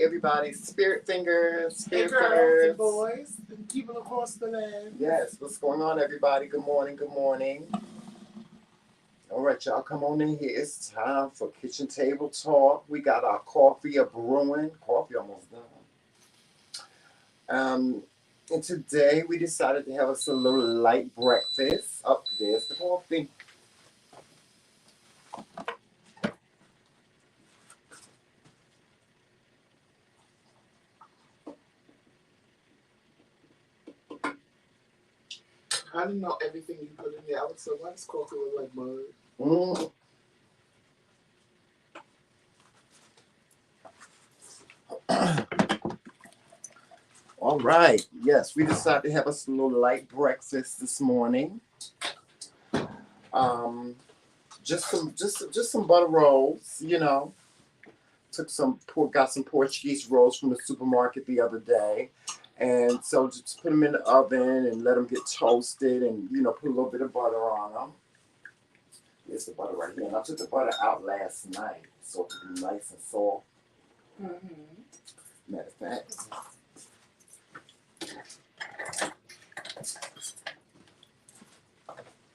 everybody. Spirit fingers, Hey spirit girls fingers. and boys, and people across the land. Yes, what's going on, everybody? Good morning, good morning. All right, y'all, come on in here. It's time for kitchen table talk. We got our coffee a brewing. Coffee almost done. And today we decided to have us a little light breakfast. Up there's the coffee. I didn't know everything you put in there. I would say, why does coffee look like mud? Mm. All right. Yes, we decided to have us a little light breakfast this morning. Um, just some butter rolls, got some Portuguese rolls from the supermarket the other day, and so just put them in the oven and let them get toasted, and put a little bit of butter on them. Here's the butter right here, and I took the butter out last night so it could be nice and soft. Matter of fact.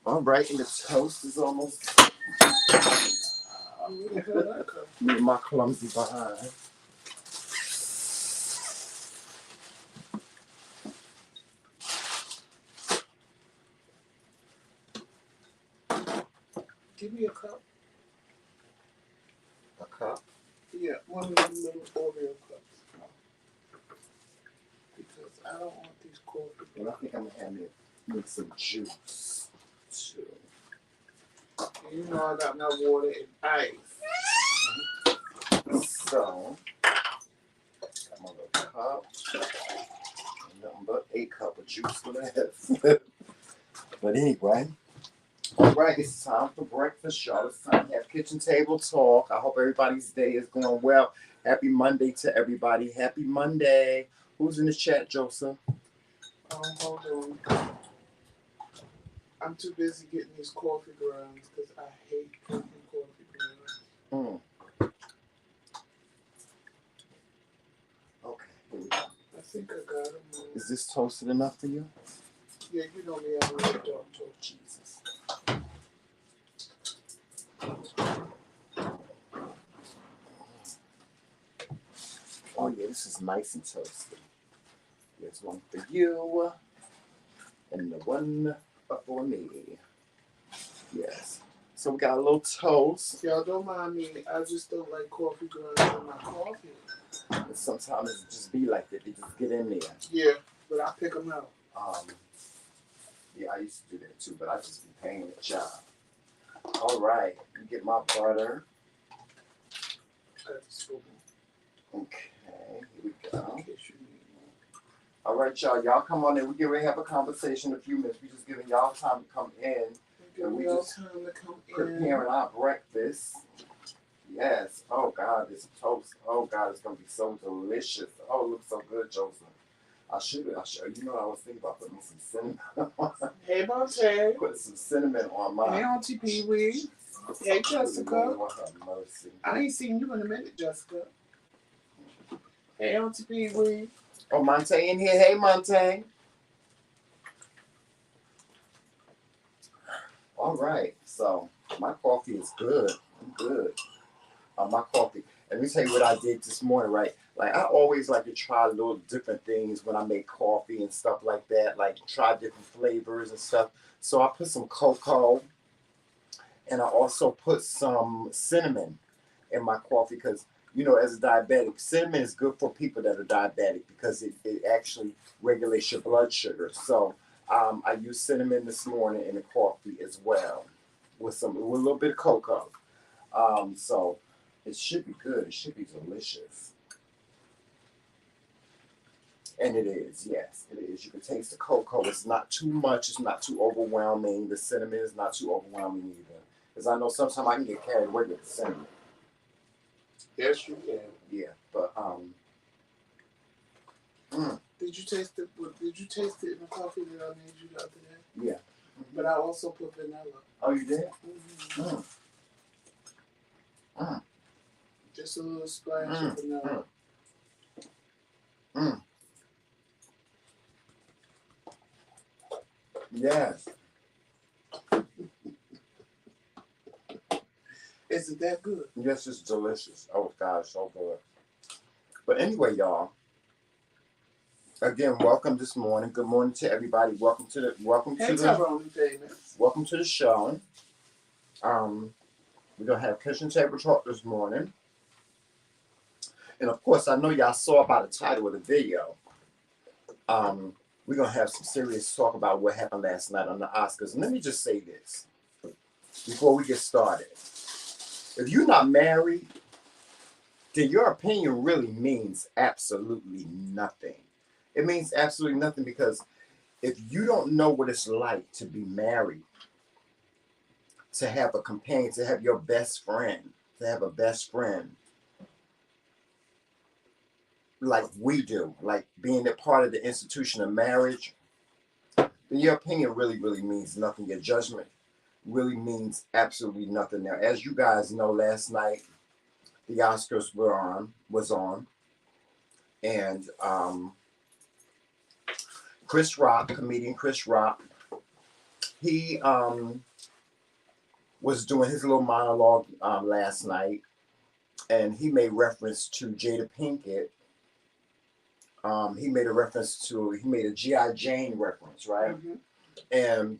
All right, and the toast is almost. Me and my clumsy behind. Give me a cup. A cup? Yeah, one of them little Oreo cups. Because I don't want these coffee. And I think I'm gonna have me some juice too. And you know I got my water and ice. So, got my little cup. Nothing but a cup of juice left. But anyway, all right, it's time for breakfast, y'all. It's time to have kitchen table talk. I hope everybody's day is going well. Happy Monday to everybody. Happy Monday. Who's in the chat, Joseph? Hold on. I'm too busy getting these coffee grounds because I hate drinking coffee grounds. Okay, here we go. I think I got them. Is this toasted enough for you? Yeah, you know me, I really don't talk. Jesus. Oh yeah, this is nice and toasty. There's one for you, and the one for me. Yes. So we got a little toast. Y'all don't mind me. I just don't like coffee grounds in my coffee. And sometimes it just be like that. They just get in there. Yeah, but I pick them out. Yeah, I used to do that too, but I just be paying the job. All right, you get my butter. Okay, here we go. All right, y'all. Y'all come on in. We get ready to have a conversation in a few minutes. We just giving y'all time to come in. And we just preparing our breakfast. Yes. Oh God, this toast. Oh God, it's gonna be so delicious. Oh, it looks so good, Joseph. I should. You know, I was thinking about putting some cinnamon. Hey, Monte. Put some cinnamon on mine. Hey, Auntie Pee Wee. Hey, Jessica. Lord have mercy. I ain't seen you in a minute, Jessica. Hey, Auntie Pee Wee. Oh, Monte in here. Hey, Monte. All right. So my coffee is good. I'm good. My coffee. Let me tell you what I did this morning, right? Like, I always like to try little different things when I make coffee and stuff like that. Like, try different flavors and stuff. So I put some cocoa, and I also put some cinnamon in my coffee because, as a diabetic, cinnamon is good for people that are diabetic because it actually regulates your blood sugar. So I used cinnamon this morning in the coffee as well with a little bit of cocoa. So it should be good. It should be delicious. And it is, yes, it is. You can taste the cocoa. It's not too much. It's not too overwhelming. The cinnamon is not too overwhelming either. Because I know sometimes I can get carried away with the cinnamon. Yes, you can. Yeah, but Did you taste it? Did you taste it in the coffee that I made you the other day? Yeah. Mm-hmm. But I also put vanilla. Oh, you did? Mm-hmm. Just a little splash of vanilla. Yes. Is it that good? Yes, it's delicious. Oh, God, so good. But anyway, y'all. Again, welcome this morning. Good morning to everybody. Welcome to the show. We're gonna have kitchen table talk this morning. And of course, I know y'all saw by the title of the video. We're gonna have some serious talk about what happened last night on the Oscars. And let me just say this before we get started. If you're not married, then your opinion really means absolutely nothing. It means absolutely nothing because if you don't know what it's like to be married, to have a companion, to have your best friend, to have a best friend like we do, like being a part of the institution of marriage, then your opinion really, really means nothing. Your judgment really means absolutely nothing. Now, as you guys know, last night the Oscars was on, and comedian Chris Rock, he was doing his little monologue last night, and he made reference to Jada Pinkett. He made a G.I. Jane reference, right? Mm-hmm. And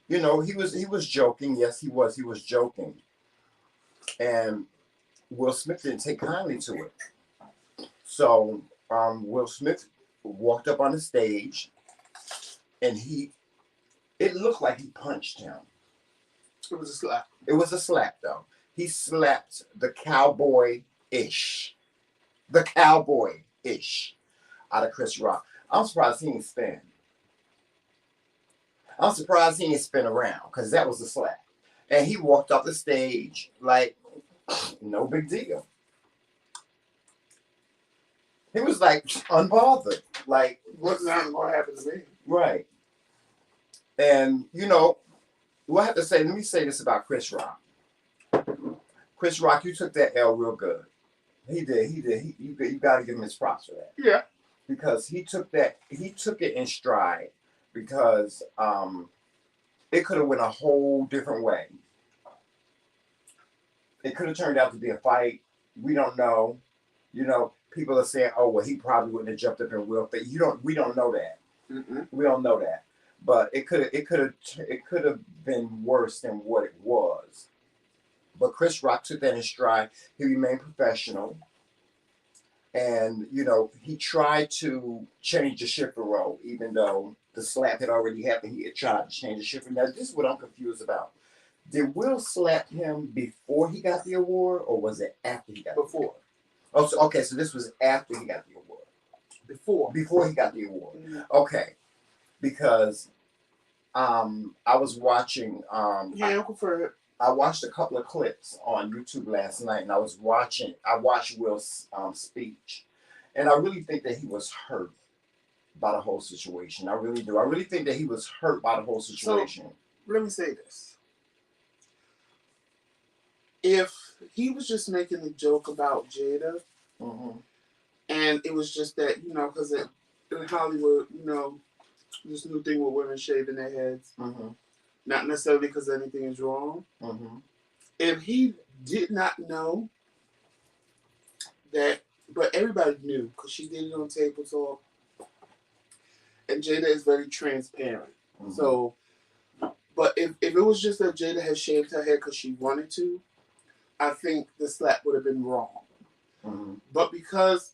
he was joking. Yes, he was joking. And Will Smith didn't take kindly to it. So Will Smith walked up on the stage, and it looked like he punched him. It was a slap. It was a slap, though. He slapped the cowboy-ish out of Chris Rock. I'm surprised he didn't spin. I'm surprised he didn't spin around, because that was a slap. And he walked off the stage like, no big deal. He was like unbothered. Like, what's not going to happen to me? Right. And, we'll have to say, let me say this about Chris Rock. Chris Rock, you took that L real good. He did. You got to give him his props for that. Yeah. Because he took it in stride, because it could have went a whole different way. It could have turned out to be a fight. We don't know. People are saying, "Oh, well, he probably wouldn't have jumped up and Will." But we don't know that. Mm-mm. We don't know that. But it could have been worse than what it was. But Chris Rock took that in stride. He remained professional. And, he tried to change the shifter role, even though the slap had already happened. He had tried to change the shifter. Now, this is what I'm confused about. Did Will slap him before he got the award, or was it after he got the award? Before. Oh, so, okay, so this was after he got the award. Before he got the award. Mm-hmm. Okay. Because I was watching... I watched a couple of clips on YouTube last night, and I watched Will's speech, and I really think that he was hurt by the whole situation. I really do. I really think that he was hurt by the whole situation. So, let me say this. If he was just making a joke about Jada, mm-hmm. and it was just that, because in Hollywood, this new thing with women shaving their heads, mm-hmm. not necessarily because anything is wrong. Mm-hmm. If he did not know that, but everybody knew because she did it on Table Talk, and Jada is very transparent. Mm-hmm. So, but if it was just that Jada had shaved her head because she wanted to, I think the slap would have been wrong. Mm-hmm. But because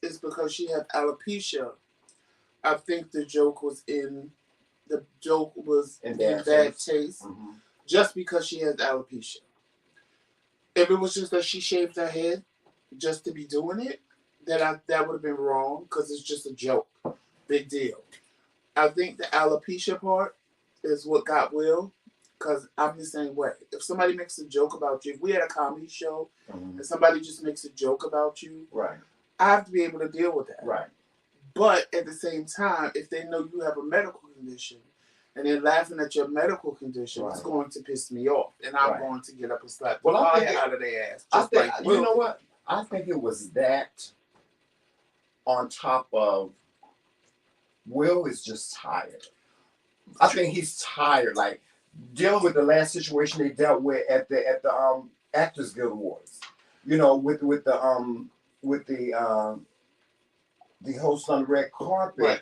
she had alopecia, I think the joke was in bad taste, mm-hmm. just because she has alopecia. If it was just that she shaved her head just to be doing it, then that would have been wrong, because it's just a joke. Big deal. I think the alopecia part is what got Will, because I'm the same way. If somebody makes a joke about you, if we had a comedy show, mm-hmm. and somebody just makes a joke about you, right, I have to be able to deal with that. Right. But at the same time, if they know you have a medical condition and they're laughing at your medical condition, right, it's going to piss me off. And I'm going to get up and slap the fire out of their ass. You know what? I think it was that on top of Will is just tired. I think he's tired, like dealing with the last situation they dealt with at the Actors Guild Awards. You know, with the host on the red carpet. Right.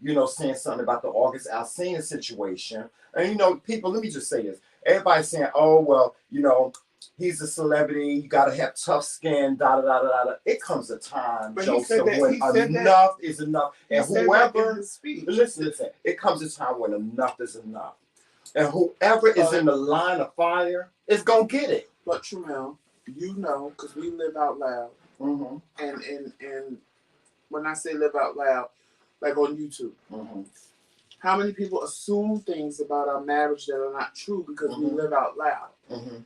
You know, saying something about the August Alsina situation. And, you know, people, let me just say this. Everybody's saying, oh, well, you know, he's a celebrity. You got to have tough skin, da-da-da-da-da. It comes a time, Joseph, when enough is enough. And whoever, listen, it comes a time when enough is enough. And whoever is in the line of fire is going to get it. But, Tramel, you know, because we live out loud. Mm-hmm. And when I say live out loud, like on YouTube. Mm-hmm. How many people assume things about our marriage that are not true because we live out loud? Mm-hmm.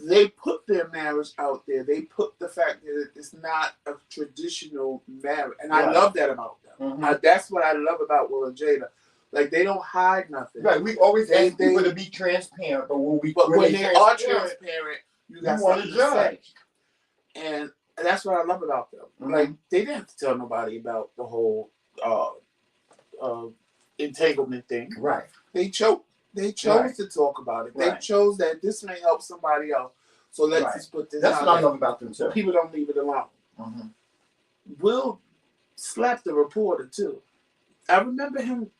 They put their marriage out there. They put the fact that it's not a traditional marriage. And I love that about them. Mm-hmm. That's what I love about Will and Jada. Like, they don't hide nothing. Right. We always ask people to be transparent, but when they are transparent, you got something to say. And that's what I love about them. Mm-hmm. Like, they didn't have to tell nobody about the whole entanglement thing. Right. They chose to talk about it. They chose that this may help somebody else. So let's just put this out. That's what I love about them too. People don't leave it alone. Mm-hmm. Will slapped the reporter too. I remember him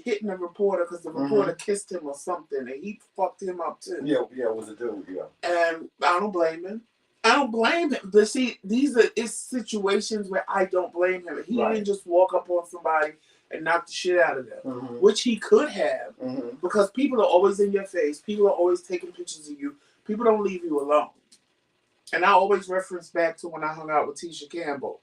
hitting the reporter because the reporter kissed him or something, and he fucked him up too. Yeah, it was a dude, yeah. And I don't blame him. But see, it's situations where I don't blame him. He didn't just walk up on somebody and knock the shit out of them, which he could have, because people are always in your face. People are always taking pictures of you. People don't leave you alone. And I always reference back to when I hung out with Tisha Campbell,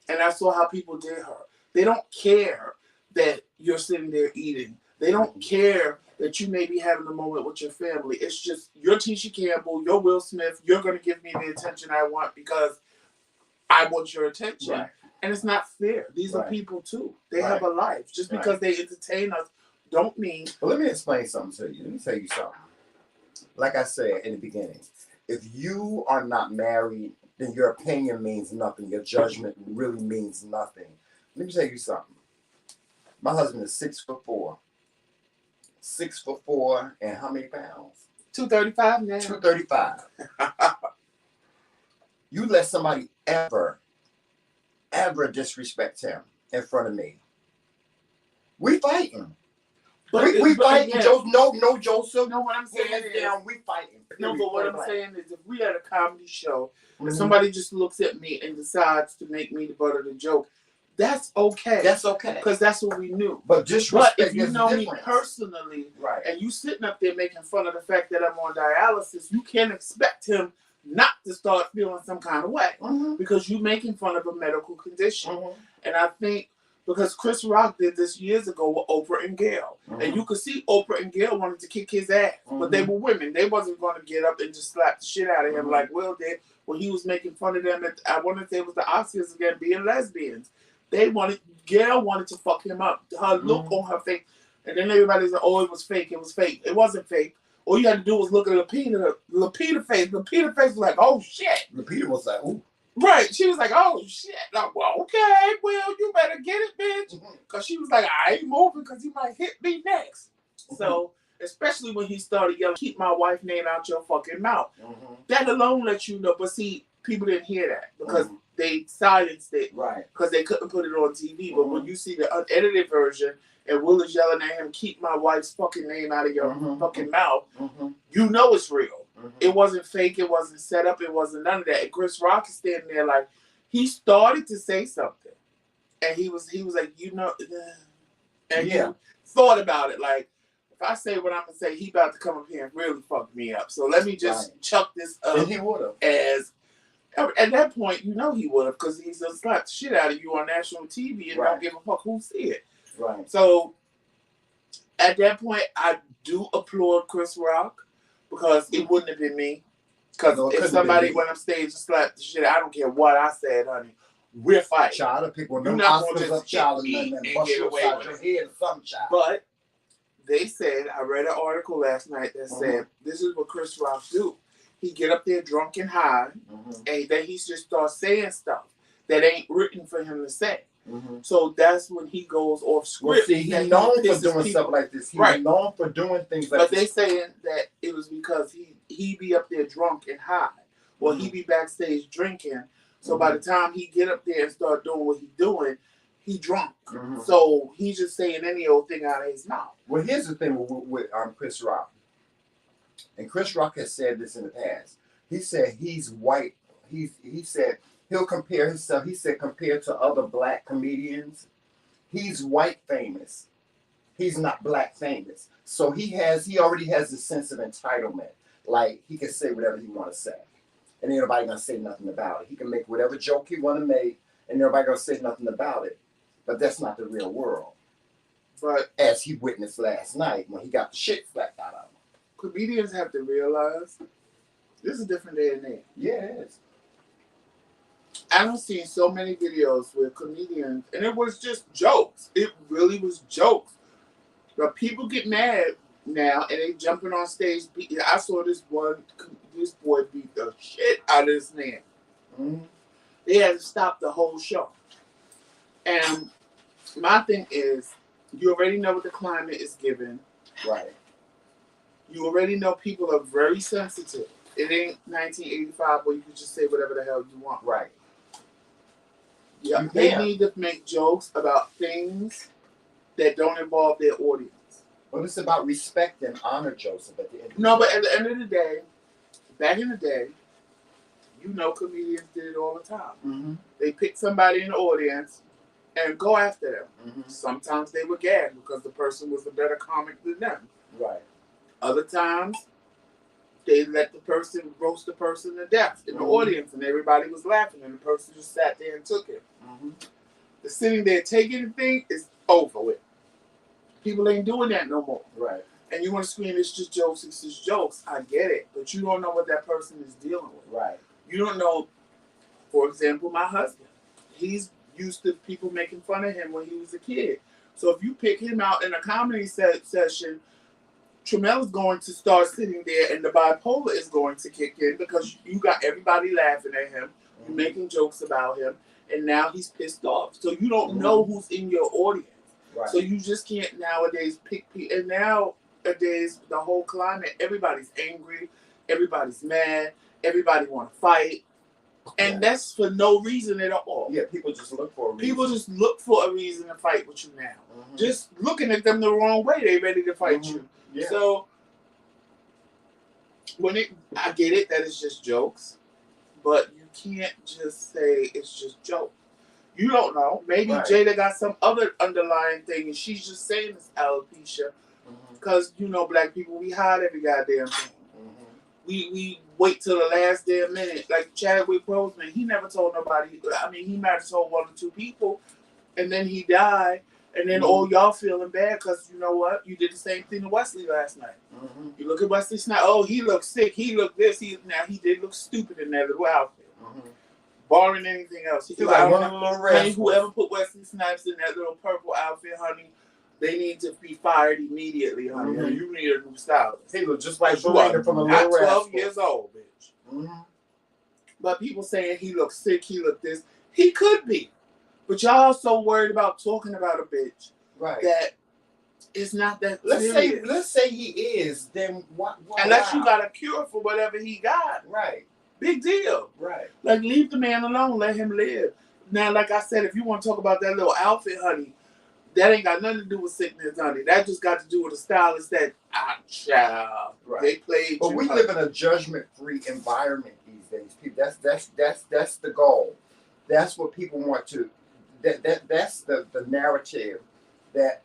and I saw how people did her. They don't care that you're sitting there eating. They don't care that you may be having a moment with your family. It's just, you're Tisha Campbell, you're Will Smith, you're going to give me the attention I want because I want your attention. Right. And it's not fair. These are people too. They have a life. Just because they entertain us don't mean... Well, let me explain something to you. Let me tell you something. Like I said in the beginning, if you are not married, then your opinion means nothing. Your judgment really means nothing. Let me tell you something. My husband is 6'4". 6'4", and how many pounds? 235 now. 235. You let somebody ever disrespect him in front of me. We fighting. We fighting. No, Joseph. No, what I'm saying is, we fighting. No, but what I'm saying is, if we had a comedy show and somebody just looks at me and decides to make me the butt of the joke, that's okay. That's okay. Because that's what we knew. But disrespect if you know me personally, and you sitting up there making fun of the fact that I'm on dialysis, you can't expect him not to start feeling some kind of way because you're making fun of a medical condition. And I think because Chris Rock did this years ago with Oprah and Gail, and you could see Oprah and Gail wanted to kick his ass, but they were women. They wasn't going to get up and just slap the shit out of him like Will did when he was making fun of them at, I want to say it was the Oscars again, being lesbians. Gail wanted to fuck him up. Her look on her face. And then everybody said, oh, it was fake. It was fake. It wasn't fake. All you had to do was look at Lupita's face. Lupita's face was like, oh, shit. Lupita was like, ooh. Right. She was like, oh, shit. Like, well, okay, Will, you better get it, bitch. Because she was like, I ain't moving because he might hit me next. So, especially when he started yelling, keep my wife's name out your fucking mouth. That alone lets you know. But see, people didn't hear that because they silenced it because they couldn't put it on TV. But when you see the unedited version and Will is yelling at him, keep my wife's fucking name out of your fucking mouth, you know it's real. It wasn't fake. It wasn't set up. It wasn't none of that. And Chris Rock is standing there like, he started to say something. And he was like, you know, and he thought about it like, if I say what I'm going to say, he about to come up here and really fuck me up. So let me just chuck this up. And he would have. At that point, you know he would have, because he's going to slap the shit out of you on national TV and don't give a fuck who see it. Right. So, at that point, I do applaud Chris Rock, because it wouldn't have been me. Because if somebody went up stage and slapped the shit, I don't care what I said, honey. We're fighting. Child, of people, you're not going to just hit me and get away with it. But they said, I read an article last night that said, this is what Chris Rock do. He get up there drunk and high, and then he just starts saying stuff that ain't written for him to say. Mm-hmm. So that's when he goes off script. Well, see, he's known for doing stuff like this. He's known for doing things like this. But they saying that it was because he be up there drunk and high. Or he be backstage drinking. So by the time he get up there and start doing what he's doing, he drunk. So he's just saying any old thing out of his mouth. Well, here's the thing with Chris Rock. And Chris Rock has said this in the past. He said he's white. He said he'll compare himself. He said compared to other black comedians, he's white famous. He's not black famous. So he already has a sense of entitlement. Like he can say whatever he want to say. And ain't nobody gonna say nothing about it. He can make whatever joke he want to make, and nobody gonna say nothing about it. But that's not the real world. But as he witnessed last night when he got the shit slapped out of him. Comedians have to realize this is a different day and age. Yeah, it is. I don't see so many videos with comedians, and it was just jokes. It really was jokes. But people get mad now, and they jumping on stage. I saw this boy beat the shit out of this man. Mm-hmm. They had to stop the whole show. And my thing is, you already know what the climate is giving. Right. You already know people are very sensitive. It ain't 1985 where you can just say whatever the hell you want. Right. Yeah. They need to make jokes about things that don't involve their audience. Well, it's about respect and honor, Joseph, at the end of the day. No, but at the end of the day, back in the day, you know comedians did it all the time. Mm-hmm. They pick somebody in the audience and go after them. Mm-hmm. Sometimes they were gagged because the person was a better comic than them. Right. Other times, they let the person roast the person to death in the audience, and everybody was laughing, and the person just sat there and took it. Mm-hmm. The sitting there taking the thing is over with. People ain't doing that no more. Right. And you want to scream, it's just jokes, it's just jokes. I get it, but you don't know what that person is dealing with. Right. You don't know, for example, my husband. He's used to people making fun of him when he was a kid. So if you pick him out in a comedy session, Tramel's going to start sitting there and the bipolar is going to kick in because you got everybody laughing at him, you're making jokes about him, and now he's pissed off. So you don't know who's in your audience. Right. So you just can't nowadays pick people. And nowadays, the whole climate, everybody's angry, everybody's mad, everybody want to fight. And that's for no reason at all. Yeah, people just look for a reason. People just look for a reason to fight with you now. Mm-hmm. Just looking at them the wrong way, they ready to fight you. Yeah. So I get it that it's just jokes, but you can't just say it's just jokes. You don't know. Maybe Jada got some other underlying thing, and she's just saying it's alopecia because black people, we hide every goddamn thing. We wait till the last damn minute. Like Chadwick Boseman, he never told nobody. I mean, he might have told one or two people, and then he died. And then y'all feeling bad because you know what? You did the same thing to Wesley last night. Mm-hmm. You look at Wesley Snipes. Oh, he looked sick. He looked this. He did look stupid in that little outfit. Mm-hmm. Barring anything else. He like one of the little rats. Whoever put Wesley Snipes in that little purple outfit, honey, they need to be fired immediately, honey. Mm-hmm. You need a new stylist. He looked just like Belinda from the Little Rascals. 12 years old, bitch. Mm-hmm. But people saying he looked sick, he looked this. He could be. But y'all so worried about talking about a bitch that it's not that serious. Let's say he is, then what? Unless you got a cure for whatever he got. Right. Big deal. Right. Like, leave the man alone. Let him live. Now, like I said, if you want to talk about that little outfit, honey, that ain't got nothing to do with sickness, honey. That just got to do with a stylist that, child, they played. But we live in a judgment-free environment these days. People, that's the goal. That's what people want to. That's the narrative that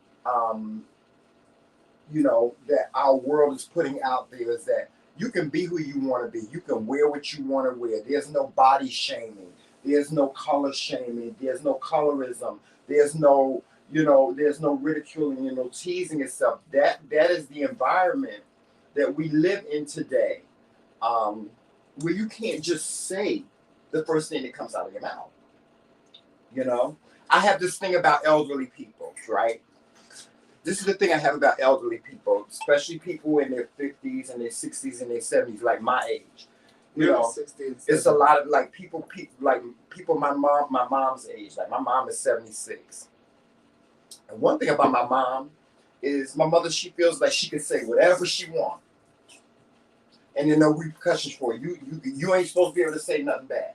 that our world is putting out there, is that you can be who you want to be. You can wear what you want to wear. There's no body shaming. There's no color shaming. There's no colorism. There's no ridiculing and no teasing itself. That is the environment that we live in today, where you can't just say the first thing that comes out of your mouth. I have this thing about elderly people, right? This is the thing I have about elderly people, especially people in their 50s and their 60s and their 70s, like my age. You know, 16, it's a lot of like people my mom's age. Like my mom is 76. And one thing about my mom is my mother, she feels like she can say whatever she wants. And there are no repercussions for it. You ain't supposed to be able to say nothing bad.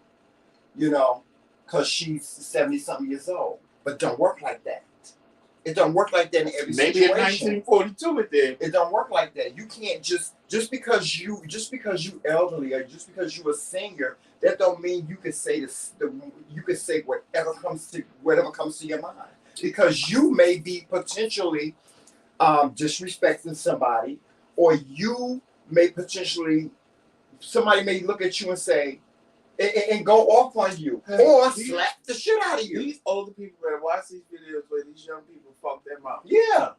You know, because she's 70-something years old. But it don't work like that. It don't work like that in every Maybe situation. in 1942 it did. It don't work like that. You can't just because you elderly or just because you a senior, that don't mean you can say you can say whatever comes to your mind. Because you may be potentially disrespecting somebody, or you may potentially, somebody may look at you and say, and go off on you, or slap the shit out of you. These older people better watch these videos where these young people fuck them up. Yeah.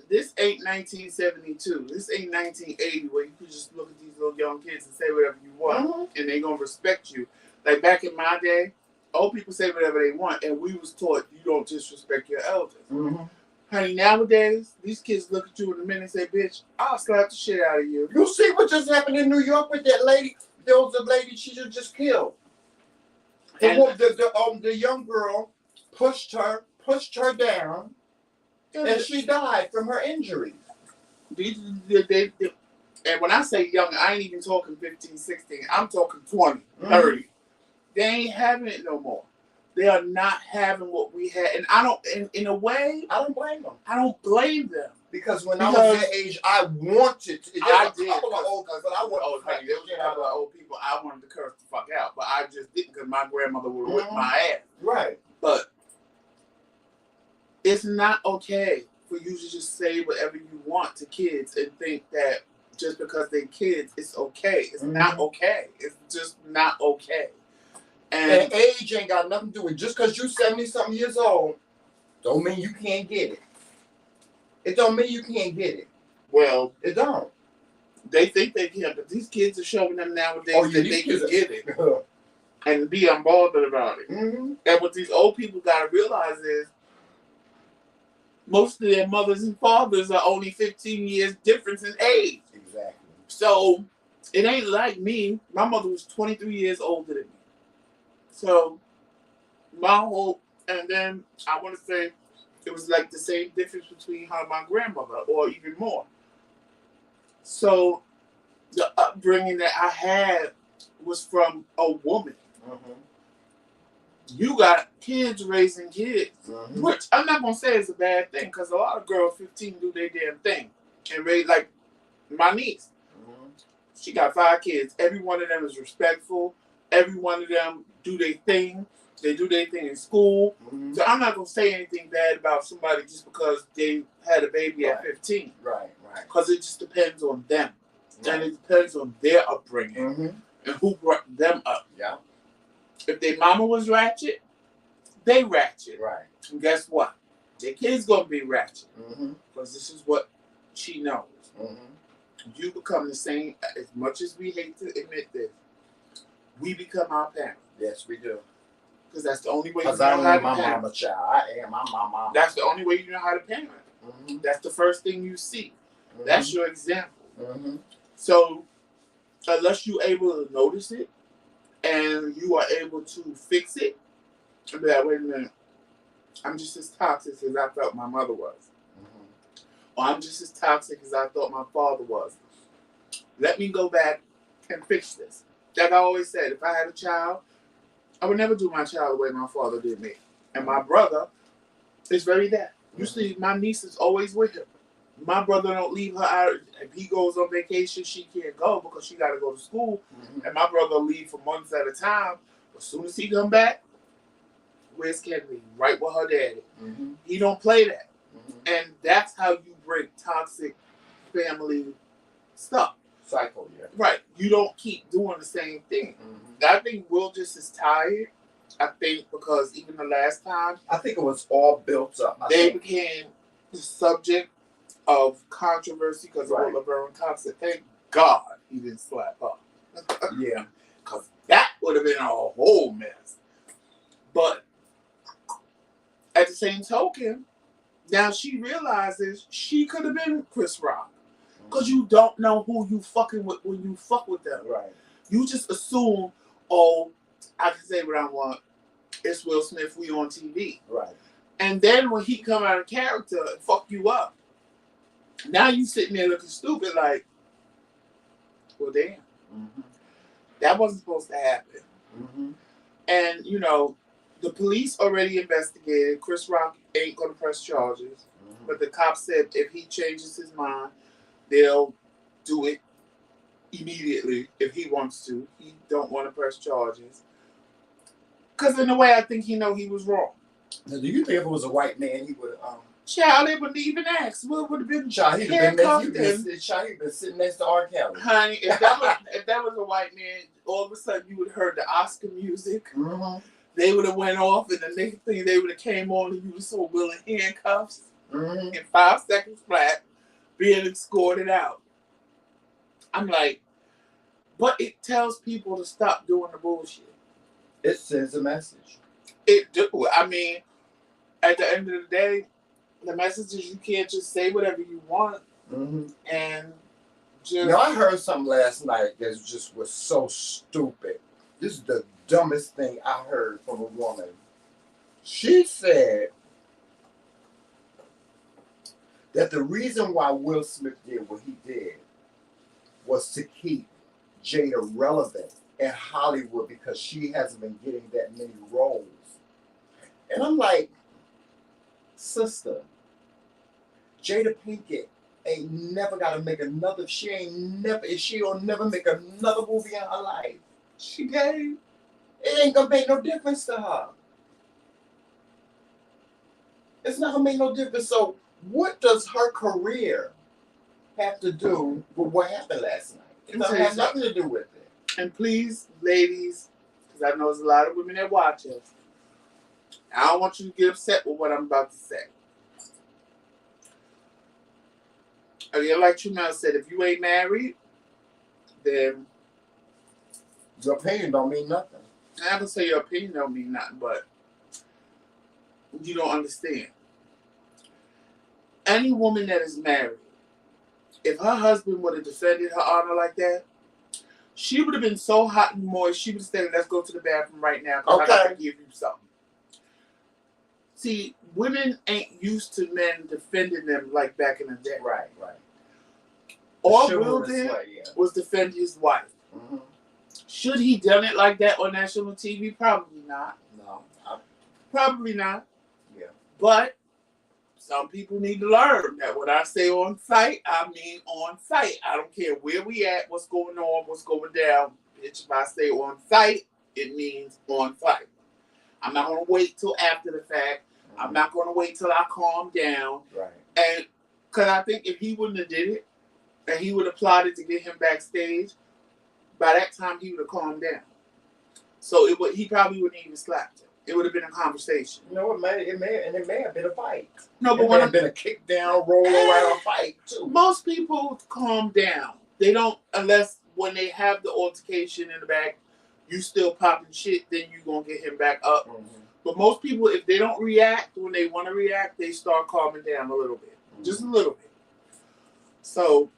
This ain't 1972. This ain't 1980 where you could just look at these little young kids and say whatever you want, and they gonna respect you. Like back in my day, old people say whatever they want, and we was taught you don't disrespect your elders. Honey, nowadays, these kids look at you in a minute and say, bitch, I'll slap the shit out of you. You see what just happened in New York with that lady? There was a lady she just killed. And the young girl pushed her down, and she died from her injury. And when I say young, I ain't even talking 15, 16. I'm talking 20, 30. They ain't having it no more. They are not having what we had. And I don't, in a way, I don't blame them. I don't blame them. Because when I was that age, I wanted to. I did. Couple of old people, there was a couple of old people I wanted to curse the fuck out. But I just didn't because my grandmother would whip my ass. Right. But it's not okay for you to just say whatever you want to kids and think that just because they're kids, it's okay. It's not okay. It's just not okay. And age ain't got nothing to do with it. Just because you 70-something years old, don't mean you can't get it. It don't mean you can't get it. Well, it don't. They think they can, but these kids are showing them nowadays that they can get it and be unbothered about it. And what these old people got to realize is most of their mothers and fathers are only 15 years difference in age. Exactly. So it ain't like me. My mother was 23 years older than me. So and then I want to say it was like the same difference between her and my grandmother, or even more. So the upbringing that I had was from a woman. You got kids raising kids, which I'm not going to say is a bad thing, because a lot of girls 15 do their damn thing and raise, like my niece. She got 5 kids. Every one of them is respectful. Every one of them do their thing. They do their thing in school. So I'm not going to say anything bad about somebody just because they had a baby at 15. Right. Because it just depends on them. And it depends on their upbringing and who brought them up. Yeah. If their mama was ratchet, they ratchet. Right. And guess what? Their kid's going to be ratchet. Because this is what she knows. You become the same. As much as we hate to admit this, we become our parents. Yes, we do. Because that's the only way you know how to parent. Because I am my parent. mama child. I am my mama. That's the only way you know how to parent. That's the first thing you see. That's your example. So, unless you're able to notice it and you are able to fix it, and be like, wait a minute, I'm just as toxic as I felt my mother was. Or I'm just as toxic as I thought my father was. Let me go back and fix this. Like I always said, if I had a child, I would never do my child the way my father did me. And my brother is very that. You see, my niece is always with him. My brother don't leave her out. If he goes on vacation, she can't go because she got to go to school. And my brother will leave for months at a time. As soon as he come back, where's Kennedy? Right with her daddy. He don't play that. And that's how you break toxic family stuff. Cycle, yeah. Right. You don't keep doing the same thing. I think Will just is tired. I think because even the last time, I think it was all built up. They became the subject of controversy because of Laverne Thompson. Thank God he didn't slap her. Yeah. Because that would have been a whole mess. But at the same token, now she realizes she could have been Chris Rock. Because you don't know who you fucking with when you fuck with them. Right. You just assume, oh, I can say what I want. It's Will Smith. We on TV. Right. And then when he come out of character and fuck you up, now you sitting there looking stupid like, well, damn. Mm-hmm. That wasn't supposed to happen. Mm-hmm. And, you know, the police already investigated. Chris Rock ain't going to press charges. Mm-hmm. But the cop said if he changes his mind, they'll do it immediately if he wants to. He don't want to press charges. Because in a way, I think he know he was wrong. Now, do you think if it was a white man, he would have... Child, they wouldn't even ask. What would have been Child, he'd have been sitting next to R. Kelly. Honey, if that was a white man, all of a sudden you would have heard the Oscar music. Mm-hmm. They would have went off, and the next thing they would have came on, and you would saw Will in handcuffs mm-hmm. in 5 seconds flat, being escorted out. I'm like, but it tells people to stop doing the bullshit. It sends a message. It do. I mean, at the end of the day, the message is you can't just say whatever you want. Mm-hmm. And just... You know, I heard something last night that just was so stupid. This is the dumbest thing I heard from a woman. She said that the reason why Will Smith did what he did was to keep Jada relevant in Hollywood because she hasn't been getting that many roles. And I'm like, sister, Jada Pinkett ain't never got to make another. She'll never make another movie in her life. She gave. It ain't gonna make no difference to her. It's not gonna make no difference. So, what does her career have to do with what happened last night? It doesn't have nothing to do with it. And please, ladies, because I know there's a lot of women that watch us. I don't want you to get upset with what I'm about to say. Again, like Trumel said, if you ain't married, then your opinion don't mean nothing. I'm not gonna say your opinion don't mean nothing, but you don't understand. Any woman that is married, if her husband would have defended her honor like that, she would have been so hot and moist, she would have said, let's go to the bathroom right now because I gotta give you something. See, women ain't used to men defending them like back in the day. Right, right. All Will did was defend his wife. Mm-hmm. Should he done it like that on national TV? Probably not. No. Probably not. Yeah. But some people need to learn that when I say on site, I mean on site. I don't care where we at, what's going on, what's going down. Bitch, if I say on site, it means on site. I'm not going to wait till after the fact. Mm-hmm. I'm not going to wait till I calm down. Right. And because I think if he wouldn't have did it, and he would have plotted to get him backstage, by that time he would have calmed down. So he probably wouldn't even slapped him. It would have been a conversation. You know what, man? It may have been a fight. No, but it may have been a kick down, roll around fight too. Most people calm down. They don't, unless when they have the altercation in the back, you still popping shit, then you gonna get him back up. Mm-hmm. But most people, if they don't react when they want to react, they start calming down a little bit, just a little bit. So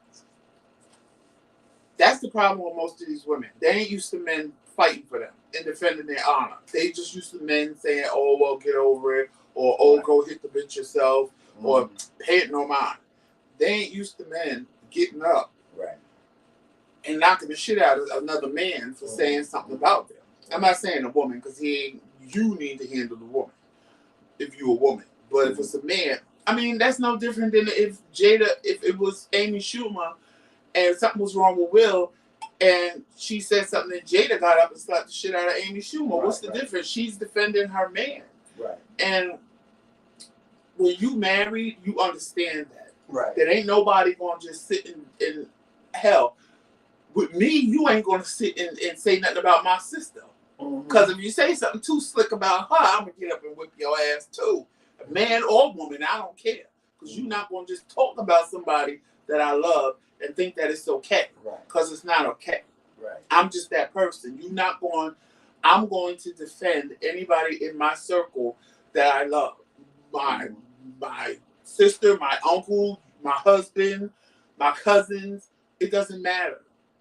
that's the problem with most of these women. They ain't used to men fighting for them and defending their honor. They just used to men saying, oh, well, get over it, or, oh, go hit the bitch yourself, or pay it no mind. They ain't used to men getting up and knocking the shit out of another man for saying something about them. I'm not saying a woman, because you need to handle the woman if you're a woman. But if it's a man, I mean, that's no different than if it was Amy Schumer, and something was wrong with Will, and she said something, and Jada got up and slapped the shit out of Amy Schumer. Right, what's the difference? She's defending her man. Right. And when you married, you understand that. Right. That ain't nobody going to just sit in hell. With me, you ain't going to sit and say nothing about my sister. Because if you say something too slick about her, I'm going to get up and whip your ass too. Man or woman, I don't care. Because you're not going to just talk about somebody that I love and think that it's okay, because it's not okay. Right. I'm just that person. I'm going to defend anybody in my circle that I love. My sister, my uncle, my husband, my cousins. It doesn't matter.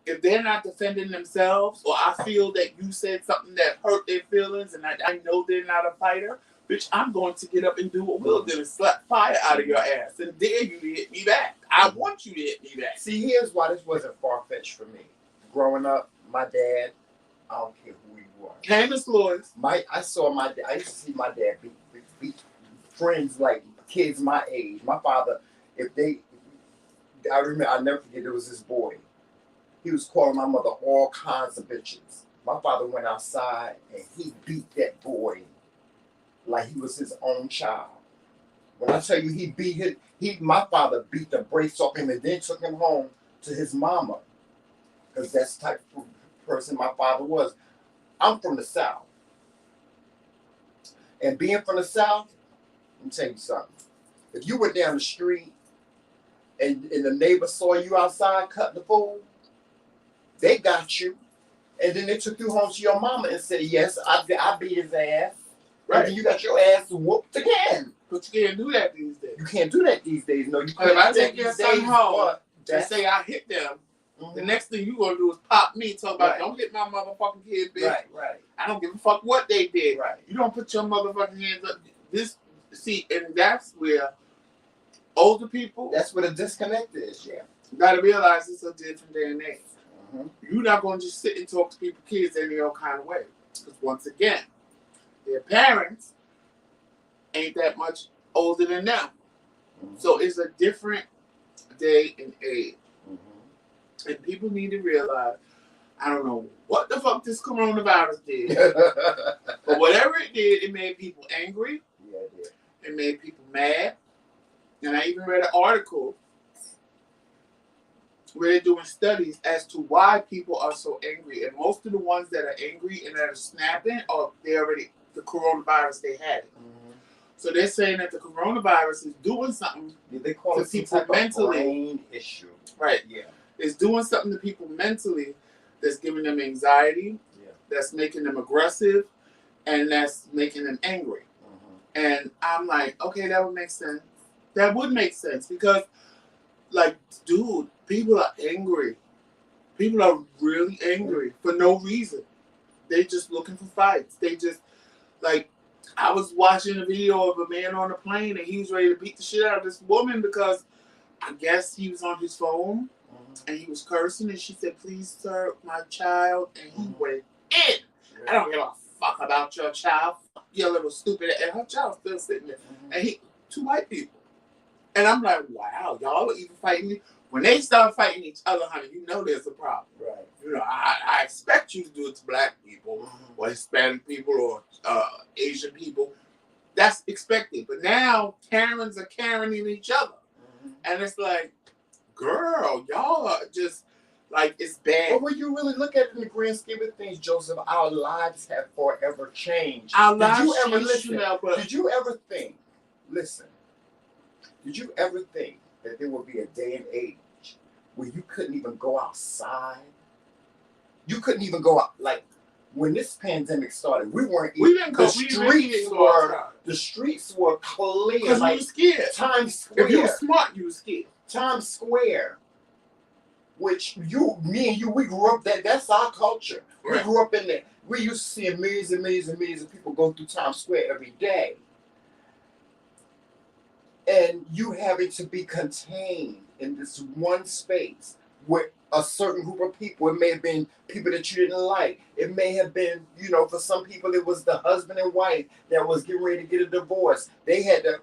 if they're not defending themselves, or I feel that you said something that hurt their feelings, and I know they're not a fighter, bitch, I'm going to get up and do what Will did and slap fire out of your ass and dare you to hit me back. I want you to hit me back. See, here's why this wasn't far-fetched for me. Growing up, my dad, I don't care who he was. Famous lawyers. I saw my dad. I used to see my dad beat friends like kids my age. My father, I remember, I'll never forget, there was this boy. He was calling my mother all kinds of bitches. My father went outside and he beat that boy like he was his own child. When I tell you he beat my father beat the brakes off him and then took him home to his mama. Because that's the type of person my father was. I'm from the South. And being from the South, let me tell you something. If you went down the street and the neighbor saw you outside cutting the food, they got you. And then they took you home to your mama and said, yes, I beat his ass. Right. And then you got your ass whooped again. But you can't do that these days. You can't do that these days. No, you can't. If I take your son home and say I hit them, the next thing you gonna do is pop me, talk about don't hit my motherfucking kid, bitch. Right. I don't give a fuck what they did. Right. You don't put your motherfucking hands up. And that's where older people. That's where the disconnect is. Yeah. You gotta realize it's a different day and age. You're not gonna just sit and talk to people, kids, any old kind of way. Because once again, their parents ain't that much older than them. So it's a different day and age. And people need to realize, I don't know what the fuck this coronavirus did, but whatever it did, it made people angry. Yeah, it did. It made people mad. And I even read an article where they're doing studies as to why people are so angry. And most of the ones that are angry and that are snapping, the coronavirus, they had it. So they're saying that the coronavirus is doing something they call it people mentally. Brain issue. Right. Yeah. It's doing something to people mentally that's giving them anxiety, that's making them aggressive, and that's making them angry. And I'm like, okay, that would make sense. That would make sense because, like, dude, people are angry. People are really angry for no reason. They just looking for fights. They just, like, I was watching a video of a man on a plane and he was ready to beat the shit out of this woman because I guess he was on his phone and he was cursing and she said, please, sir, my child. And he went in. I don't give a fuck about your child. Fuck your little stupid. And her child's still sitting there. And two white people. And I'm like, wow, y'all are even fighting. When they start fighting each other, honey, you know there's a problem. Right. You know, I expect you to do it to black people or Hispanic people or Asian people. That's expected. But now Karens are Karening each other. And it's like, girl, y'all are just, like, it's bad. But when you really look at it in the grand scheme of things, Joseph, our lives have forever changed. Our lives Did you ever think, did you ever think that there would be a day and age where you couldn't even go outside? You couldn't even go out. Like, when this pandemic started, the streets were clear. Because like, you were scared. Times Square. If you were smart, you were scared. Times Square, which me and you, we grew up, that's our culture. Right. We grew up in there. We used to see millions and millions and millions of people go through Times Square every day. And you having to be contained in this one space with a certain group of people. It may have been people that you didn't like. It may have been, for some people it was the husband and wife that was getting ready to get a divorce. They had to,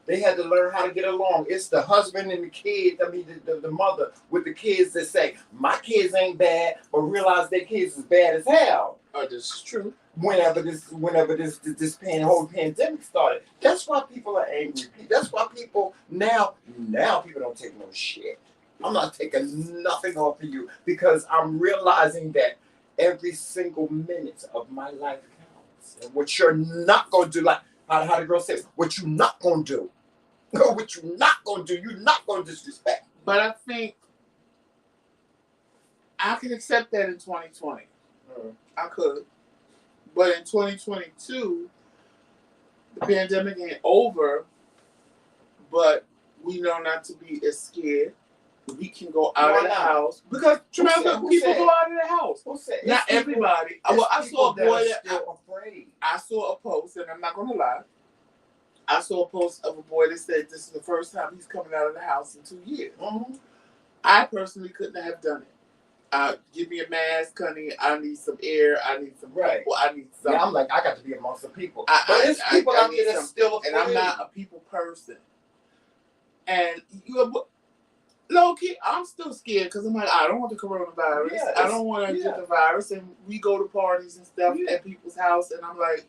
they had to learn how to get along. It's the husband and the kids, the mother with the kids that say, my kids ain't bad, but realize their kids is bad as hell. Oh, this is true. Whenever this whole pandemic started, that's why people are angry. That's why people now people don't take no shit. I'm not taking nothing off of you because I'm realizing that every single minute of my life counts. And what you're not gonna do, like how the girl says, what you're not gonna do, what you're not gonna do, you're not gonna disrespect. But I think I can accept that in 2020. I could. But in 2022, the pandemic ain't over, but we know not to be as scared. we can go out of the house because people go out of the house. Not everybody. Well, I saw a boy that afraid. I saw a post, and I'm not gonna lie. I saw a post of a boy that said this is the first time he's coming out of the house in 2 years. Mm-hmm. I personally couldn't have done it. Give me a mask, honey. I need some air. I need some people. I need some. Yeah, I'm like, I got to be amongst the people. But there's people out there that's still afraid. And I'm not a people person. And low key, I'm still scared because I'm like, I don't want the coronavirus. Yeah, I don't want to get the virus. And we go to parties and stuff at people's house, and I'm like,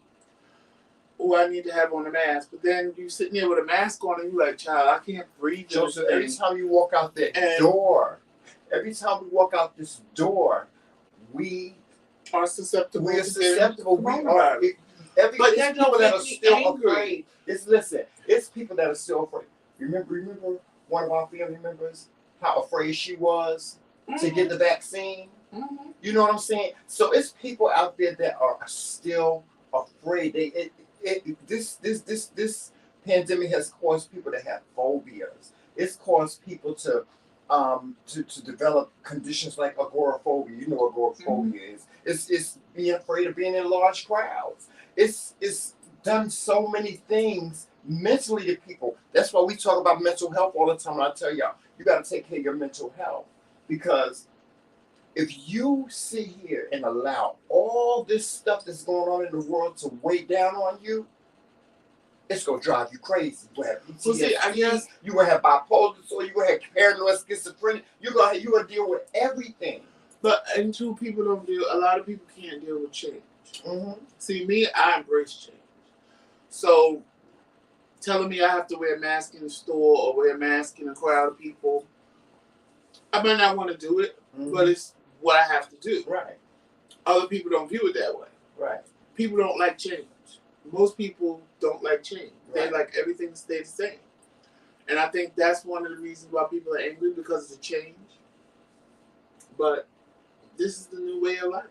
oh, I need to have on a mask. But then you sitting there with a mask on, and you're like, child, I can't breathe. Joseph, every time you walk out that door, every time we walk out this door, we are susceptible. We are susceptible. We are. But there's people that are still afraid. It's people that are still afraid. Remember one of our family members, how afraid she was to get the vaccine? Mm-hmm. You know what I'm saying? So it's people out there that are still afraid. This pandemic has caused people to have phobias. It's caused people to develop conditions like agoraphobia. You know what agoraphobia is. It's being afraid of being in large crowds. It's done so many things mentally to people. That's why we talk about mental health all the time. And I tell y'all, you got to take care of your mental health, because if you sit here and allow all this stuff that's going on in the world to weigh down on you, it's going to drive you crazy. You will have PTSD, you will have bipolar disorder, you will have paranoid schizophrenia, you're going to deal with everything. But until people don't deal, a lot of people can't deal with change. Mm-hmm. See, me, I embrace change. So telling me I have to wear a mask in the store or wear a mask in a crowd of people, I might not want to do it, but it's what I have to do. Right. Other people don't view it that way. Right. People don't like change. Most people don't like change. Right. They like everything to stay the same. And I think that's one of the reasons why people are angry, because it's a change. But this is the new way of life.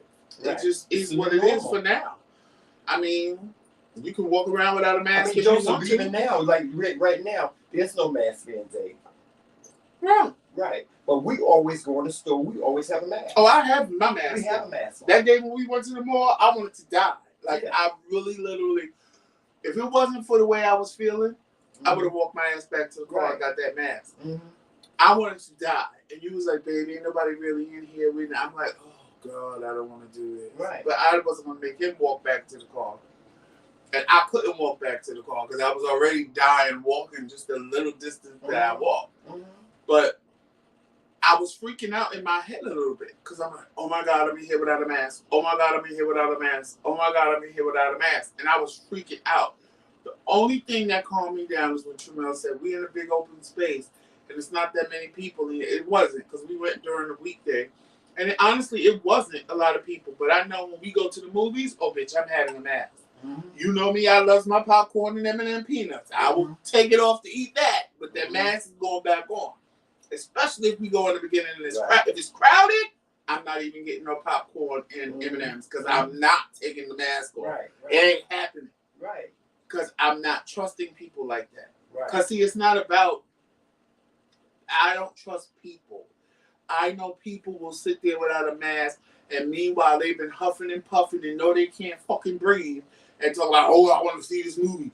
Right. It just is what it is for now. I mean, you can walk around without a mask if you want to. Even now, like right now, there's no mask mandate. Right. Right. But we always go in the store. We always have a mask. Oh, I have my mask. We have a mask. That day when we went to the mall, I wanted to die. Like, I really, literally, if it wasn't for the way I was feeling, I would have walked my ass back to the car and got that mask. Mm-hmm. I wanted to die. And you was like, baby, ain't nobody really in here with me. I'm like, oh, God, I don't want to do this. Right. But I wasn't going to make him walk back to the car. And I couldn't walk back to the car because I was already dying walking just a little distance that I walked. Mm-hmm. But I was freaking out in my head a little bit because I'm like, oh my God, I'm in here without a mask. Oh my God, I'm in here without a mask. Oh my God, I'm in here without a mask. And I was freaking out. The only thing that calmed me down is when Tremel said, we in a big open space and it's not that many people in here. It wasn't, because we went during the weekday. And honestly, it wasn't a lot of people. But I know when we go to the movies, oh bitch, I'm having a mask. Mm-hmm. You know me, I love my popcorn and M&M peanuts. I will take it off to eat that, but that mask is going back on. Especially if we go in the beginning and if it's crowded, I'm not even getting no popcorn and M&Ms because I'm not taking the mask off. Right. It ain't happening. Right. Because I'm not trusting people like that. Right. Because see, it's not about, I don't trust people. I know people will sit there without a mask, and meanwhile they've been huffing and puffing and know they can't fucking breathe and talk about, oh, I want to see this movie.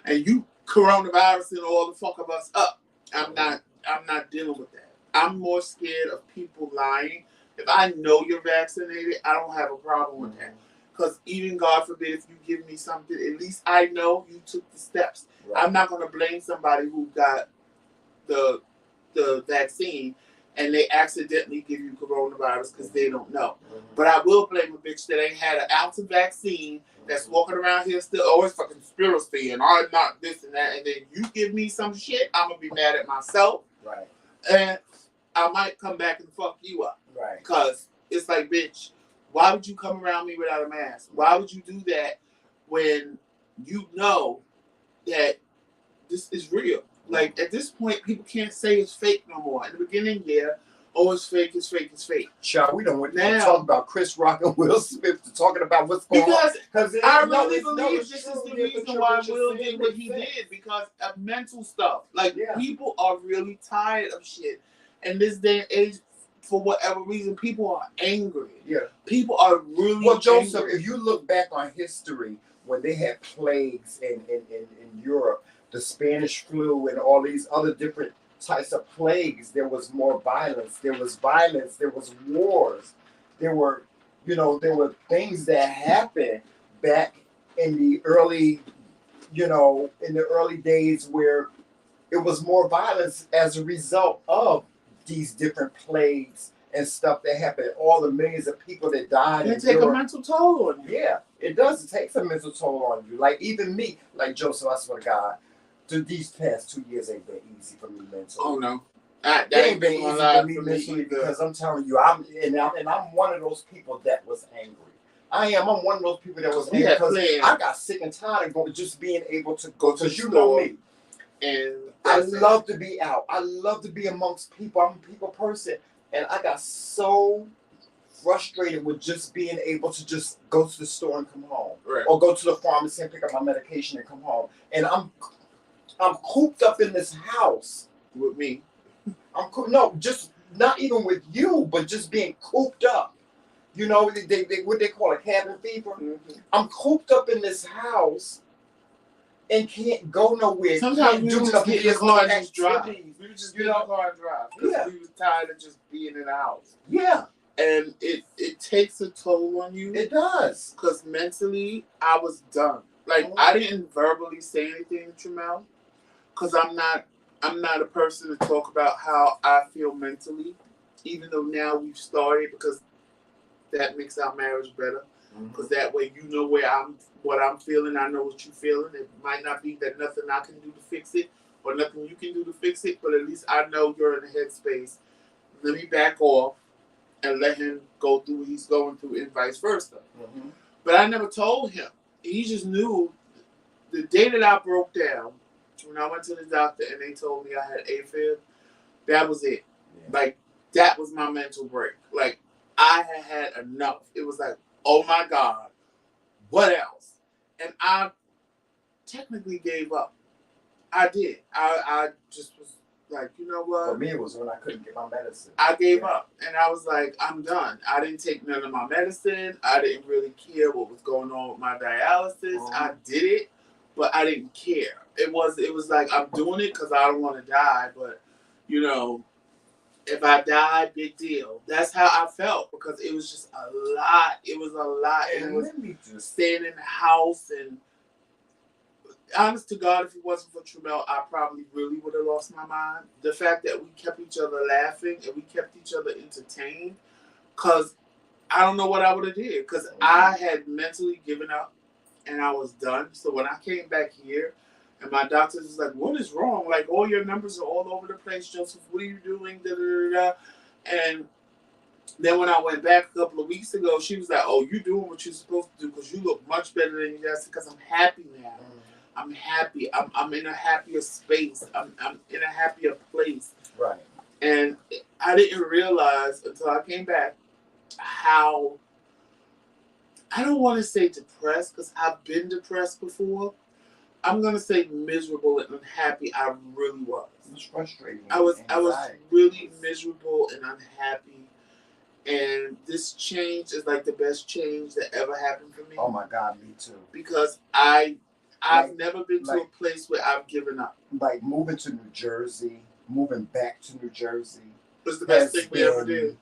And you coronavirusing all the fuck of us up. I'm not dealing with that. I'm more scared of people lying. If I know you're vaccinated, I don't have a problem with that. Because even, God forbid, if you give me something, at least I know you took the steps. Right. I'm not going to blame somebody who got the vaccine and they accidentally give you coronavirus because they don't know. Mm-hmm. But I will blame a bitch that ain't had an ounce of vaccine that's walking around here still, oh, it's fucking conspiracy and I'm not this and that. And then you give me some shit, I'm going to be mad at myself. Right. And I might come back and fuck you up. Right. Because it's like, bitch, why would you come around me without a mask? Why would you do that when you know that this is real? Like, at this point, people can't say it's fake no more. In the beginning, yeah, Oh, it's fake, it's fake, it's fake. Child, we don't want to Now- talk about Chris Rock and Will Smith to talking about what's going on. Because I really believe this is the reason why Will did what he did, because of mental stuff. Like, Yeah. people are really tired of shit. And this day and age, for whatever reason, people are angry. Yeah. People are really Well, Joseph, angry. if you look back on history, when they had plagues in Europe, the Spanish flu and all these other different types of plagues, there was more violence. There was violence. There was wars. There were, there were things that happened back in the early, in the early days where it was more violence as a result of these different plagues and stuff that happened. All the millions of people that died. It take a mental toll on you. Yeah, it does. It takes a mental toll on you. Like, even me, like Joseph, I swear to God, these past 2 years ain't been easy for me mentally. Oh no, that ain't been easy for me mentally because I'm telling you, I'm one of those people that was angry. I'm one of those people that was angry because I got sick and tired of just being able to go. Because you know me, and I love to be out. I love to be amongst people. I'm a people person, and I got so frustrated with just being able to just go to the store and come home, right, or go to the pharmacy and pick up my medication and come home, and I'm cooped up in this house with me. No, just not even with you, but just being cooped up. They what they call it, cabin fever. Mm-hmm. I'm cooped up in this house and can't go nowhere. Sometimes we just get in the car and just drive. We just get in the car and drive because we was tired of just being in the house. Yeah. And it takes a toll on you. It does. Because mentally, I was done. Like, I didn't verbally say anything to Tramel. Because I'm not a person to talk about how I feel mentally. Even though now we've started, because that makes our marriage better. Because that way you know what I'm feeling. I know what you're feeling. It might not be that nothing I can do to fix it or nothing you can do to fix it. But at least I know you're in the headspace. Let me back off and let him go through what he's going through and vice versa. Mm-hmm. But I never told him. He just knew the day that I broke down, when I went to the doctor and they told me I had AFib, that was it. Yeah. Like, that was my mental break. Like, I had enough. It was like, oh my God, what else? And I technically gave up. I did. I just was like, you know what? For me, it was when I couldn't get my medicine. I gave up. And I was like, I'm done. I didn't take none of my medicine. I didn't really care what was going on with my dialysis. I did it, but I didn't care. It was like, I'm doing it because I don't want to die. But, if I die, big deal. That's how I felt, because it was just a lot. It was a lot. And it was just staying in the house. And honest to God, if it wasn't for Tramel, I probably really would have lost my mind. The fact that we kept each other laughing and we kept each other entertained, because I don't know what I would have did, because I had mentally given up and I was done. So when I came back here, and my doctor was like, what is wrong? Like, all your numbers are all over the place, Joseph. What are you doing? Da, da, da, da. And then when I went back a couple of weeks ago, she was like, oh, you're doing what you're supposed to do because you look much better than you did. Because I'm happy now. I'm happy. I'm in a happier space. I'm in a happier place. Right. And I didn't realize until I came back how, I don't want to say depressed, because I've been depressed before. I'm gonna say miserable and unhappy. I really was. It was frustrating. I was really miserable and unhappy. And this change is like the best change that ever happened for me. Oh my God, me too. Because I've never been to a place where I've given up. Like moving to New Jersey, moving back to New Jersey. Was the best thing we ever did.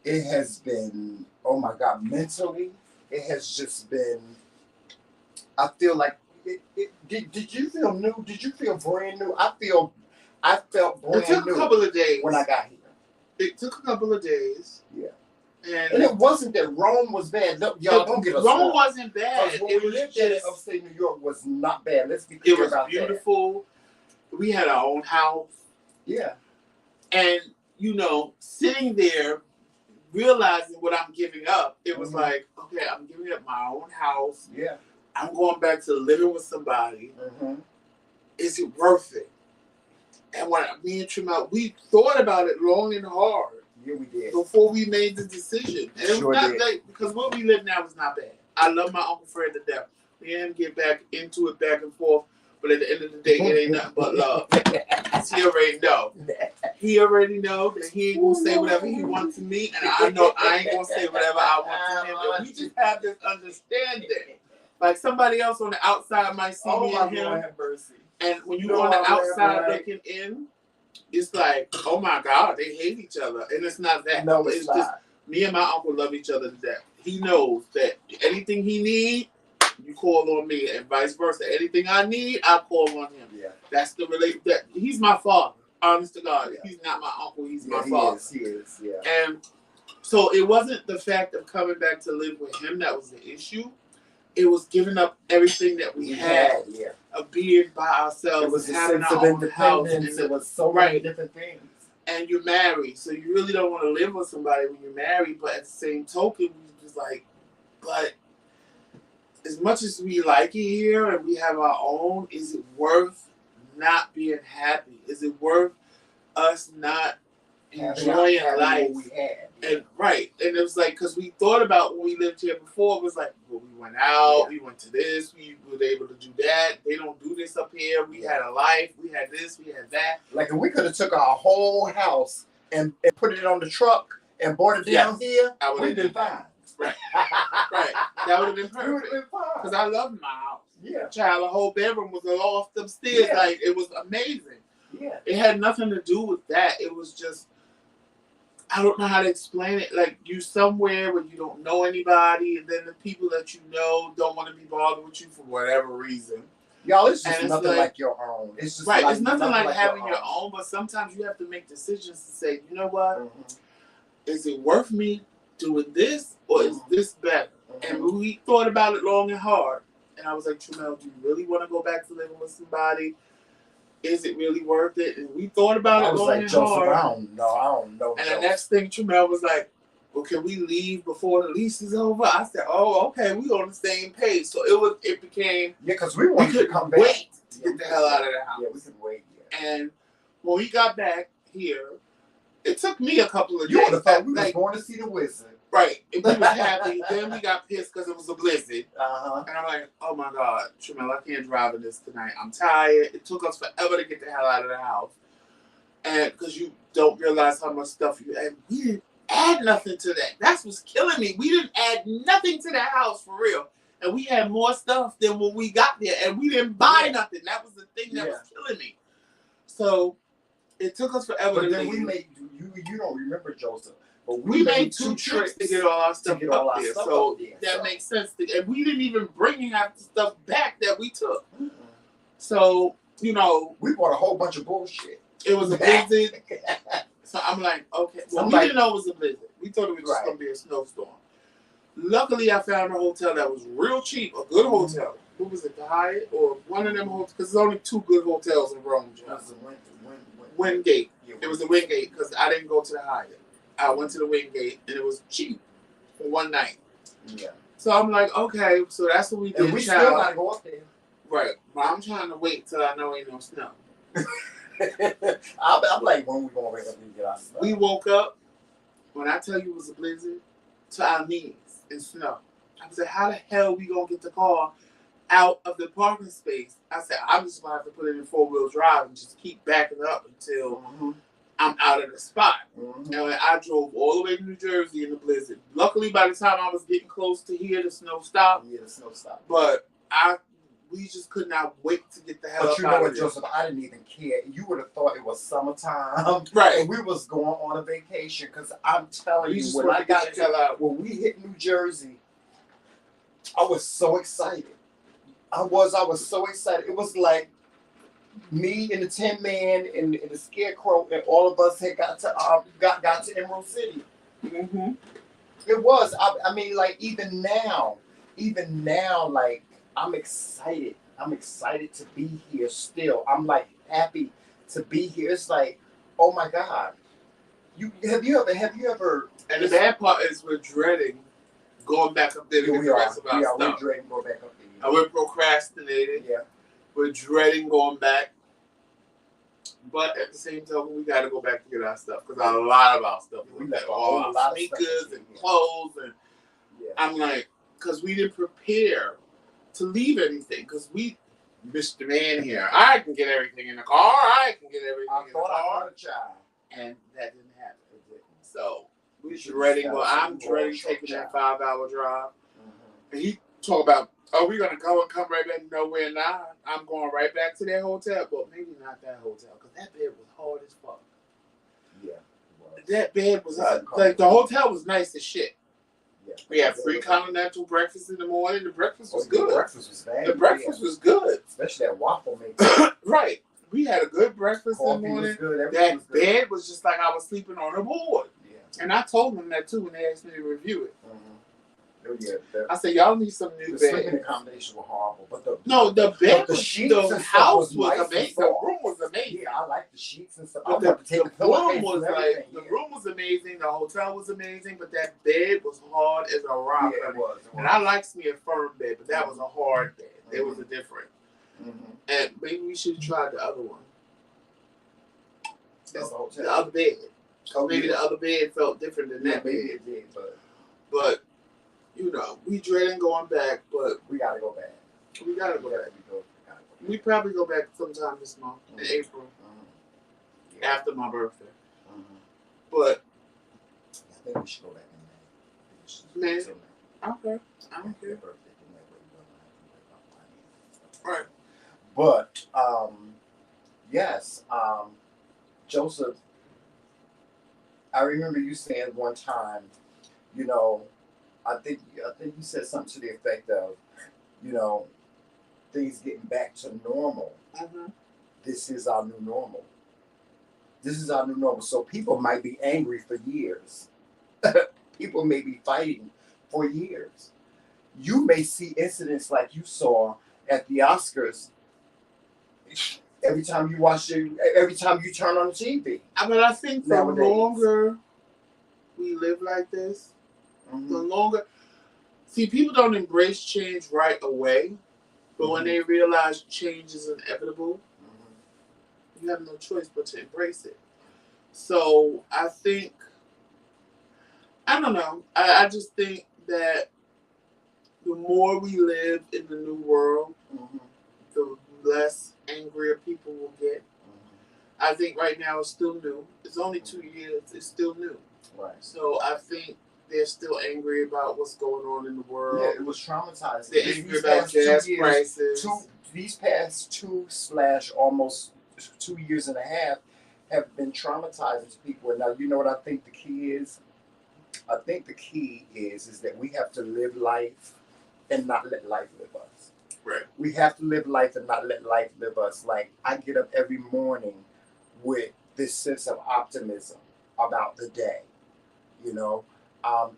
It has been, oh my God, mentally, it has just been, I feel like, did you feel new? Did you feel brand new? I felt brand new. It took a couple of days when I got here. It took a couple of days. Yeah. And it wasn't that Rome was bad. Look, y'all don't get us wrong. Rome Wasn't bad. It was lived in upstate New York was not bad. Let's be clear about that. It was beautiful. We had our own house. Yeah. And, sitting there, realizing what I'm giving up, it was like, okay, I'm giving up my own house. Yeah. I'm going back to living with somebody. Mm-hmm. Is it worth it? And when me and Tramel, we thought about it long and hard. Yeah, we did. Before we made the decision. And it was not like, because where we live now is not bad. I love my Uncle Fred to death. We didn't get back into it back and forth, but at the end of the day, it ain't nothing but love. He already know. He already know that he ain't gonna say whatever he wants to me, and I know I ain't gonna say whatever I want to him. And we just have this understanding. Like somebody else on the outside might see me and him, and when you on the outside looking in, it's like, oh my God, they hate each other, and it's not that. No, it's just me and my uncle love each other to death. He knows that anything he need, you call on me, and vice versa. Anything I need, I call on him. Yeah, that's the relate. That he's my father. Honest to God, he's not my uncle. He's my father. He is. Yeah. And so it wasn't the fact of coming back to live with him that was the issue. It was giving up everything that we had, of being by ourselves, it was having a sense our of own house, and it was so many different things. And you're married, so you really don't want to live with somebody when you're married. But at the same token, we just like, but as much as we like it here and we have our own, is it worth not being happy? Is it worth us not enjoying life? What we had. And and it was like, because we thought about when we lived here before, it was like, well, we went out, we went to this, we were able to do that. They don't do this up here. We had a life, we had this, we had that. Like if we could have took our whole house and put it on the truck and brought it down here, I would have been fine. Right. That would have been perfect. We would have been fine. Because I loved my house. Yeah. Child, the whole bedroom was a loft upstairs. Yeah. Like, it was amazing. Yeah. It had nothing to do with that. It was just, I don't know how to explain it. Like, you somewhere where you don't know anybody, and then the people that you know don't want to be bothered with you for whatever reason. Y'all, it's just nothing like your own. It's just it's nothing like having your own, but sometimes you have to make decisions to say, you know what? Is it worth me doing this, or is this better? And we thought about it long and hard. And I was like, Tremel, do you really want to go back to living with somebody? Is it really worth it? And we thought about it long and hard. I don't know. And the next thing, Tremel was like, well, can we leave before the lease is over? I said, oh, okay, we on the same page. So it became, because we wanted to come back. Wait to get the hell out of the house. Yeah, we could wait. Yeah. And when we got back here, it took me a couple of days. You would have thought we was going to see the wizard. Right. And we was happy. Then we got pissed because it was a blizzard. And I'm like, oh my God, Tremel, I can't drive in this tonight. I'm tired. It took us forever to get the hell out of the house. And because you don't realize how much stuff you had. We didn't add nothing to that. That's what's killing me. We didn't add nothing to that house for real. And we had more stuff than when we got there. And we didn't buy nothing. That was the thing that was killing me. So it took us forever to leave. We made, you don't remember, Joseph. But we made two trips to get all our stuff up there. So that makes sense. And we didn't even bring half the stuff back that we took. So, you know. We bought a whole bunch of bullshit. It was a blizzard. So I'm like, okay. Well, we didn't know it was a blizzard. We thought it was just going to be a snowstorm. Luckily, I found a hotel that was real cheap, a good hotel. Who was it, the Hyatt? Or one of them hotels? Because there's only two good hotels in Rome, John. Wingate. It was the Wingate because I didn't go to the Hyatt. I went to the Wingate and it was cheap for one night. Yeah. So I'm like, okay, so that's what we did. And we still gotta go up there. Right. But I'm trying to wait till I know ain't no snow. I'm like, when we gonna wake up and get our snow? We woke up, when I tell you it was a blizzard, to our knees in snow. I was like, how the hell we gonna get the car out of the parking space? I said, I'm just gonna have to put it in 4-wheel drive and just keep backing up until I'm out of the spot. And I drove all the way to New Jersey in the blizzard. Luckily, by the time I was getting close to here, the snow stopped. Yeah, the snow stopped. But we just could not wait to get the hell out of there. But you know what, Joseph? I didn't even care. You would have thought it was summertime. Right. And we was going on a vacation. Because I'm telling you, when we hit New Jersey, I was so excited. I was so excited. It was like me and the Tin Man and the Scarecrow and all of us had got to Emerald City. It was. I mean, like even now, like I'm excited. I'm excited to be here still. I'm like happy to be here. It's like, oh my God. Have you ever? And the bad part is we're dreading going back up there to get the rest of our stuff. We're dreading going back up there. And we're procrastinating. Yeah. We're dreading going back. But at the same time, we got to go back to get our stuff because a lot of our stuff We was left there. a All whole our lot of sneakers stuff and here. clothes. And Yeah. I'm like, because we didn't prepare to leave anything because we Mr. Man here. I can get everything in the car. I can get everything in the car. I could child. And that didn't happen. It didn't. So we're You dreading. Well, I'm dreading taking that 5-hour drive. And he talk about, are we gonna go and come right back? No, we're not. I'm going right back to that hotel, but maybe not that hotel because that bed was hard as fuck. Yeah. That bed was like the hotel was nice as shit. Yeah. We had free continental breakfast in the morning. The breakfast was good. The breakfast was bad. The breakfast was good. Especially that waffle maker. Right. We had a good breakfast in the morning. Was good. That was good. Bed was just like I was sleeping on a board. Yeah. And I told them that too when they asked me to review it. Oh, yeah, I said, y'all need some new bed. The sleeping accommodation was horrible, but the bed, the house was amazing. The room was amazing. Yeah, I like the sheets and stuff. But the room was like the room was amazing. The hotel was amazing, but that bed was hard as a rock. Yeah, it was. And I likes me a firm bed, but that was a hard bed. It was a different. And maybe we should try the other one. The other bed. Maybe the other bed felt different than that bed. It did, but you know, we dreading going back, but we gotta go back. We gotta go back. We probably go back sometime this month in April, after my birthday. But I think we should go back in May. Okay, I don't care. Right. But yes, Joseph, I remember you saying one time, you know, I think you said something to the effect of, you know, things getting back to normal. This is our new normal. This is our new normal. So people might be angry for years. People may be fighting for years. You may see incidents like you saw at the Oscars. Every time you watch it, every time you turn on the TV. But I think the longer we live like this, the longer. See, people don't embrace change right away, but when they realize change is inevitable, you have no choice but to embrace it. So I think, I don't know, I just think that the more we live in the new world, the less angrier people will get. I think right now it's still new. It's only 2 years. It's still new. Right. So I think they're still angry about what's going on in the world. Yeah, it was traumatizing. They're angry about gas prices. These past almost 2 years and a half have been traumatizing to people. And now, you know what I think the key is? I think the key is that we have to live life and not let life live us. Right. We have to live life and not let life live us. Like, I get up every morning with this sense of optimism about the day. You know,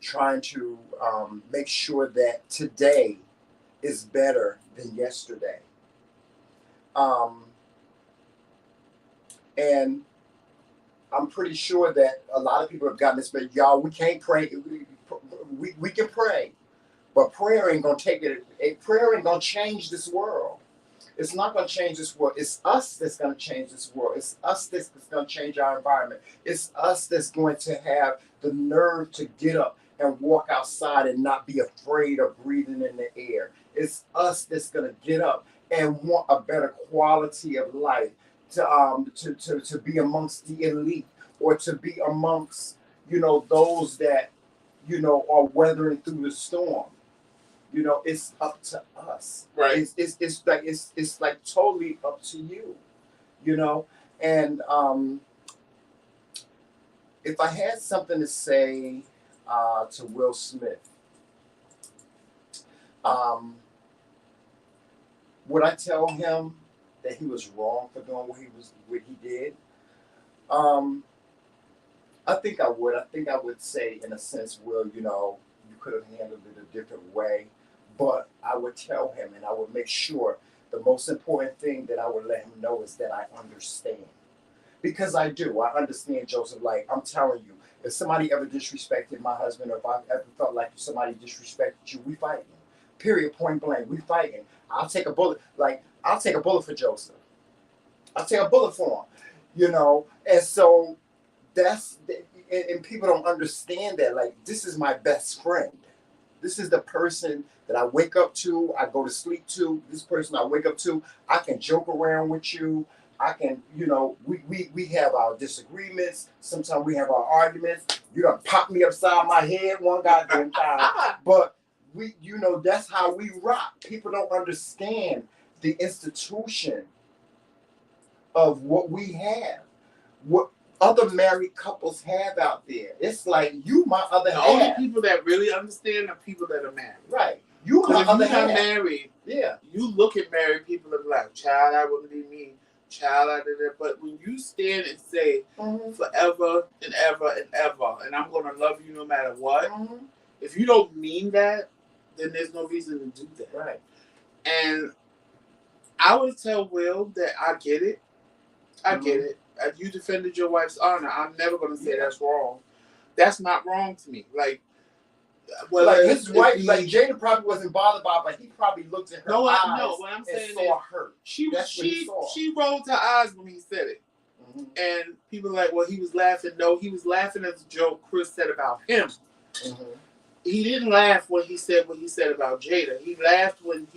trying to make sure that today is better than yesterday. And I'm pretty sure that a lot of people have gotten this, but y'all, we can't pray. We can pray, but prayer ain't gonna take it. Prayer ain't gonna change this world. It's not gonna change this world. It's us that's gonna change this world. It's us that's gonna change our environment. It's us that's going to have the nerve to get up and walk outside and not be afraid of breathing in the air. It's us that's gonna get up and want a better quality of life, to be amongst the elite, or to be amongst, you know, those that, you know, are weathering through the storm. You know, it's up to us. Right. It's like totally up to you. You know, and if I had something to say to Will Smith, would I tell him that he was wrong for doing what he did? I think I would. I think I would say, in a sense, Will, you know, you could have handled it a different way. But I would tell him, and I would make sure the most important thing that I would let him know is that I understand. Because I do. I understand, Joseph. Like, I'm telling you, if somebody ever disrespected my husband, or if I ever felt like somebody disrespected you, we fighting. Period, point blank. We fighting. I'll take a bullet. Like, I'll take a bullet for Joseph. I'll take a bullet for him. you know. And so that's and people don't understand that. Like, this is my best friend. This is the person that I wake up to, I go to sleep to. This person I wake up to, I can joke around with you. I can, you know, we have our disagreements. Sometimes we have our arguments. You done pop me upside my head one goddamn time. But we, you know, that's how we rock. People don't understand the institution of what we have. What other married couples have out there. It's like, you my other The half. only people that really understand are people that are married. Right. You my If other you're not half. married, Yeah. you look at married people and be like, child, that wouldn't be me. Child, I did it. But when you stand and say, forever and ever and ever, and I'm going to love you no matter what, if you don't mean that, then there's no reason to do that. Right. And I would tell Will that I get it. I get it. You defended your wife's honor. I'm never going to say that's wrong. That's not wrong to me. Like his wife, like Jada probably wasn't bothered by it, but he probably looked at her eyes what I'm saying and saw her. She rolled her eyes when he said it. And people were like, well, he was laughing. No, he was laughing at the joke Chris said about him. He didn't laugh when he said what he said about Jada. He laughed when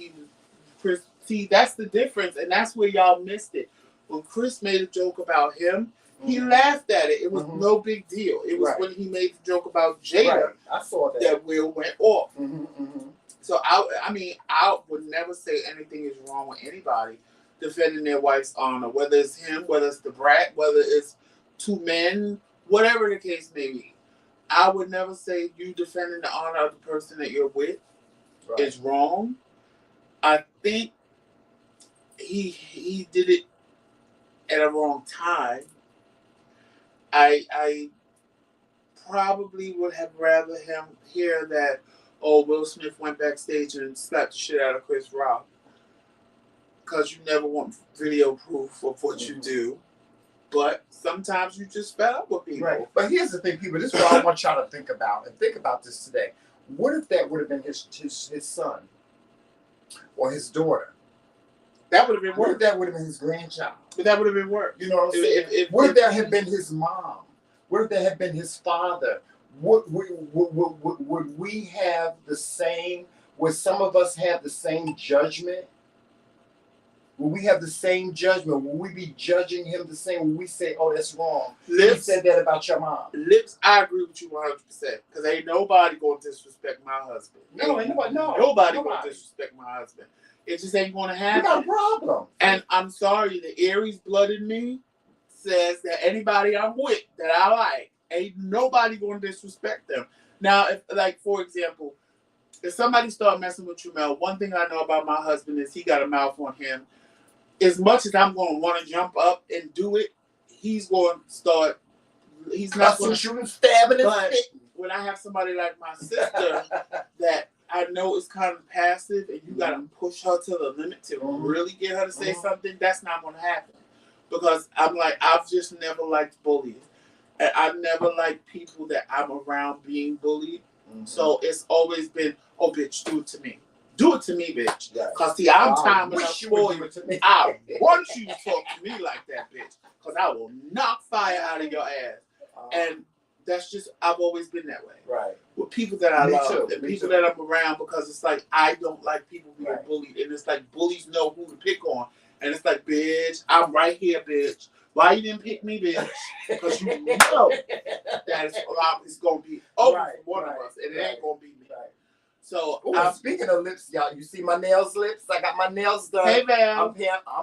Chris. See, that's the difference, and that's where y'all missed it. When Chris made a joke about him, he laughed at it. It was no big deal. It was when he made the joke about Jada I saw that Will went off. So I mean, I would never say anything is wrong with anybody defending their wife's honor, whether it's him, whether it's the brat, whether it's two men, whatever the case may be. I would never say you defending the honor of the person that you're with is wrong. I think he did it at a wrong time. I probably would have rather him hear that, oh, Will Smith went backstage and slapped the shit out of Chris Rock. Because you never want video proof of what you do. But sometimes you just fed up with people. Right. But here's the thing, people. This is what I want y'all to think about. And think about this today. What if that would have been his son? Or his daughter? That would have been worse. What if that would have been his grandchild? But that would have been worse. You know what I'm saying? What if that had been his mom? What if that had been his father? Would we have the same, would some of us have the same judgment? Will we have the same judgment? Will we be judging him the same? Will we say, oh, that's wrong? You said that about your mom. Lips, I agree with you 100%. Because ain't nobody going to disrespect my husband. Ain't nobody. Nobody going to disrespect my husband. It just ain't going to happen. We got a problem. And I'm sorry, the Aries blood in me says that anybody I'm with that I like, ain't nobody going to disrespect them. Now, if, like, for example, if somebody start messing with Trumel, one thing I know about my husband is he got a mouth on him. As much as I'm going to want to jump up and do it, he's going to start. He's not going to shoot him, stabbing him. But when I have somebody like my sister that I know is kind of passive, and you got to push her to the limit to really get her to say something, that's not going to happen. Because I'm like, I've just never liked bullies. And I've never liked people that I'm around being bullied. So it's always been, oh, bitch, do it to me. Do it to me, bitch. Because, see, I'm timing up for you. I want you to talk to me like that, bitch. Because I will knock fire out of your ass. And that's just, I've always been that way. Right. With people that I love and people that I'm around, because it's like, I don't like people being bullied. And it's like, bullies know who to pick on. And it's like, bitch, I'm right here, bitch. Why you didn't pick me, bitch? Because you know that it's going to be over for one of us. And it ain't going to be me. So speaking of lips, y'all, you see my nails lips? I got my nails done. Hey, man. I'm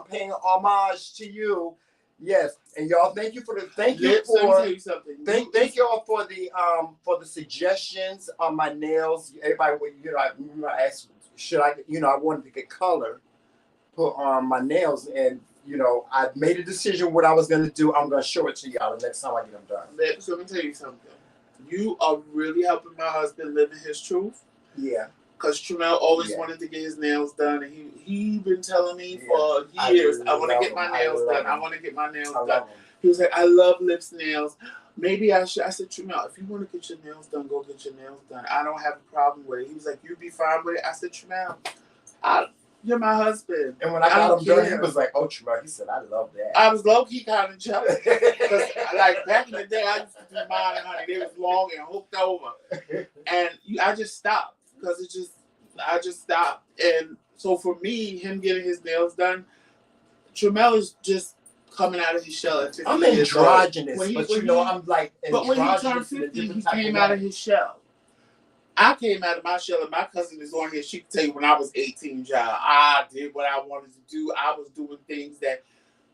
paying homage to you. Yes. And y'all, thank you for the Let me tell you something. Thank y'all for the suggestions on my nails. Everybody, I asked, should I, I wanted to get color put on my nails, and I made a decision what I was gonna do. I'm gonna show it to y'all the next time I get them done. So let me tell you something. You are really helping my husband live in his truth. Yeah. Because Trumel always wanted to get his nails done, and he been telling me for years, I want to get my nails done. I want to get my nails done. He was like, I love lips nails. Maybe I should. I said, Trumel, if you want to get your nails done, go get your nails done. I don't have a problem with it. He was like, you'd be fine with it. I said, Trumel, You're my husband. And when I got him done, he was like, "Oh, Tremel," he said, "I love that." I was low key kind of jealous because, like, back in the day, I used to do mine, honey. They was long and hooked over, and I just stopped because I just stopped. And so for me, him getting his nails done, Tremel is just coming out of his shell at 50 I'm years old. androgynous, I'm like androgynous. But when he turned 50, he came out of his shell. I came out of my shell, and my cousin is on here. She can tell you when I was 18, child, I did what I wanted to do. I was doing things that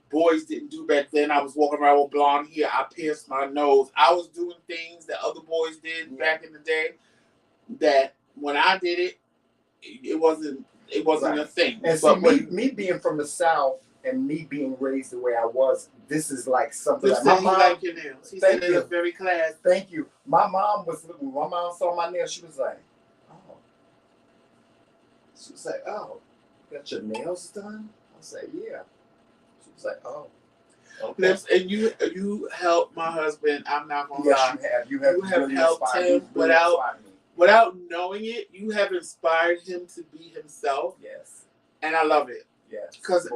boys didn't do back then. I was walking around with blonde hair. I pierced my nose. I was doing things that other boys did back in the day that when I did it, it wasn't a thing. And but see, me being from the South and me being raised the way I was, this is like something. Like my mom, like your nails. He said they look very classy. Thank you. My mom saw my nails. She was like, "Oh." She was like, "Oh, you got your nails done?" I was like, "Yeah." She was like, "Oh." Okay. And you helped my husband. I'm not gonna lie. Yes, you have. You have really helped him without knowing it. You have inspired him to be himself. Yes. And I love it. Yes. Because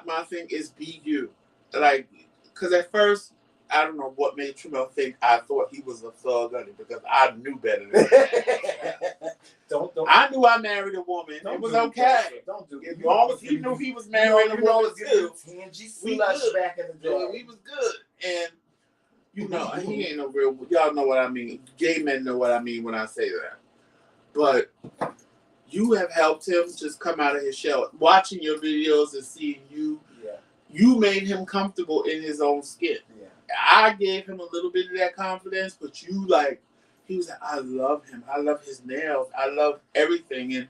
my thing is be you. Like, because at first, I don't know what made Tremel think I thought he was a thug honey, because I knew better than that. I knew I married a woman. It was okay. Don't do it. As long as he knew he was married a woman too. We was back in the day. We was good. And, you know, he ain't no real, y'all know what I mean. Gay men know what I mean when I say that. But you have helped him just come out of his shell. Watching your videos and seeing you, you made him comfortable in his own skin. Yeah. I gave him a little bit of that confidence, but he was like, I love him. I love his nails. I love everything. And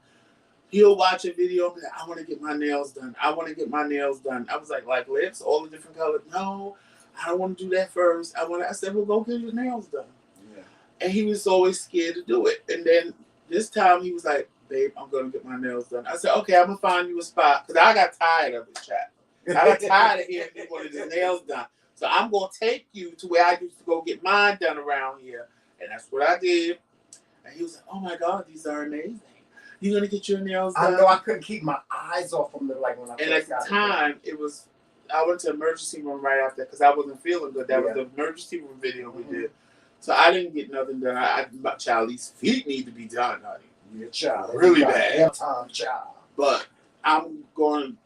he'll watch a video and be like, I want to get my nails done. I want to get my nails done. I was like lips, all the different colors. No, I don't want to do that first. I said, well, go get your nails done. Yeah. And he was always scared to do it. And then this time he was like, babe, I'm going to get my nails done. I said, okay, I'm going to find you a spot. Because I got tired of it, chat. I got tired of hearing he wanted his nails done. So I'm going to take you to where I used to go get mine done around here. And that's what I did. And he was like, oh my God, these are amazing. You're going to get your nails done? I know I couldn't keep my eyes off them like when I first got. And at the time, I went to the emergency room right after because I wasn't feeling good. That was the emergency room video we did. So I didn't get nothing done. My child's feet need to be done, honey. Your child. Really bad. Child. But I'm going,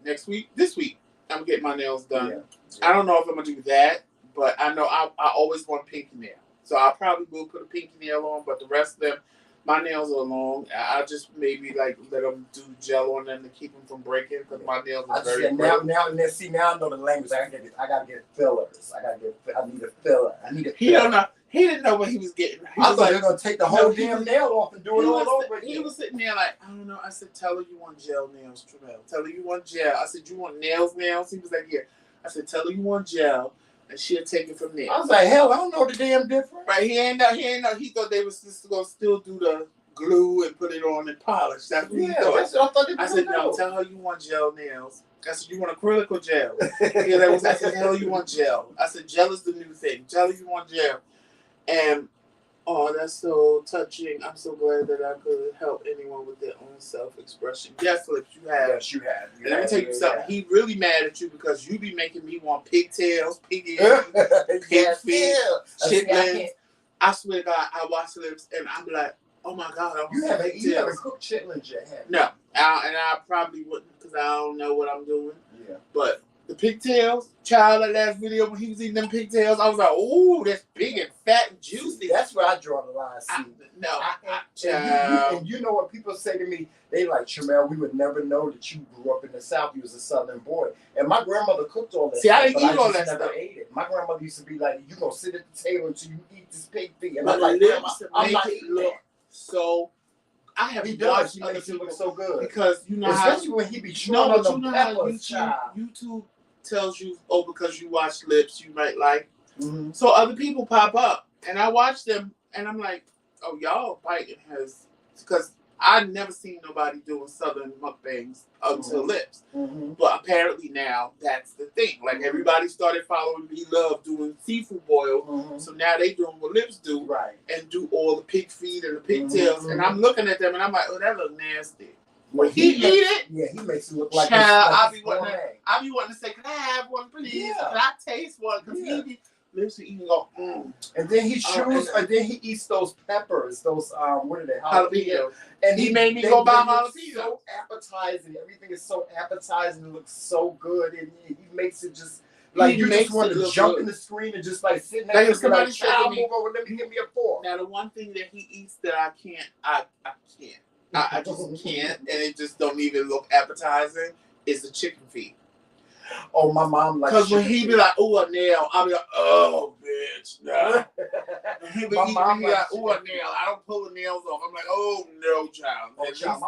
next week? This week, I'm getting my nails done. Yeah. I don't know if I'm going to do that, but I know I always want pinky nail. So I probably will put a pinky nail on, but the rest of them, my nails are long. I just maybe let them do gel on them to keep them from breaking because my nails are very brittle. Now I know the language. I gotta get fillers. I need a filler. He don't know. He didn't know what he was getting. I thought they were gonna take the whole damn nail off and do it all over again. He was sitting there like, I don't know. I said, tell her you want gel nails, Tremel. Tell her you want gel. I said, you want nails? He was like, yeah. I said, tell her you want gel. And she'll take it from there. I was like, hell, I don't know the damn difference. Right, he ain't know. He thought they was just gonna still do the glue and put it on and polish. That's what he thought. That's what I thought they were. I said, no, tell her you want gel nails. I said, you want acrylic or gel? I said, tell her you want gel. I said, gel is the new thing. Tell her you want gel. And oh, that's so touching. I'm so glad that I could help anyone with their own self-expression. Yes, Lips, you have. Yes, you have. And let me tell you something. He really mad at you because you be making me want pigtails, pig ears, pig feet, chitlins. I swear to God, I watch Lips and I'm like, oh my God, I want pigtails. You haven't cooked chitlins yet, have you? No, and I probably wouldn't because I don't know what I'm doing. Yeah. But the pigtails, child, that last video when he was eating them pigtails, I was like, ooh, that's big and fat and juicy. That's where I draw the line. And you know what people say to me? They like, Tremel, we would never know that you grew up in the South. You was a Southern boy. And my grandmother cooked all that stuff. I didn't eat all that stuff. Ate it. My grandmother used to be like, you going to sit at the table until you eat this pig feet. And I'm like, I'm not eating that. So I have watched other people look so good. Because you know especially when he be chewing on them peppers, YouTube tells you, because you watch Lips, you might like. Mm-hmm. So other people pop up, and I watch them, and I'm like, oh, y'all biting because I never seen nobody doing Southern mukbangs until Lips. Mm-hmm. But apparently now that's the thing. Like everybody started following Me Love doing seafood boil, so now they doing what Lips do, and do all the pig feet and the pigtails. And I'm looking at them, and I'm like, oh, that look nasty. When he eat it. Yeah, he makes it look like Child, I be wanting to say, can I have one, please? Yeah. Can I taste one? Because he be literally eating go, And then he chews, and then he eats those peppers, those what are they? Jalapenos. And he made me go buy jalapenos. So appetizing. Everything is so appetizing. It looks so good, and he makes it just like you just want to jump in the screen and just like sit there. Like if somebody said to me, move over, let me give me a fork. Now the one thing that he eats that I can't, I just can't, and it just don't even look appetizing is the chicken feet. Oh, my mom likes. Because when he be like, "Ooh, a nail," I'll be like, "Oh, bitch, no." He be like, "Ooh, a nail." I don't pull the nails off. I'm like, "Oh no, child. Oh, child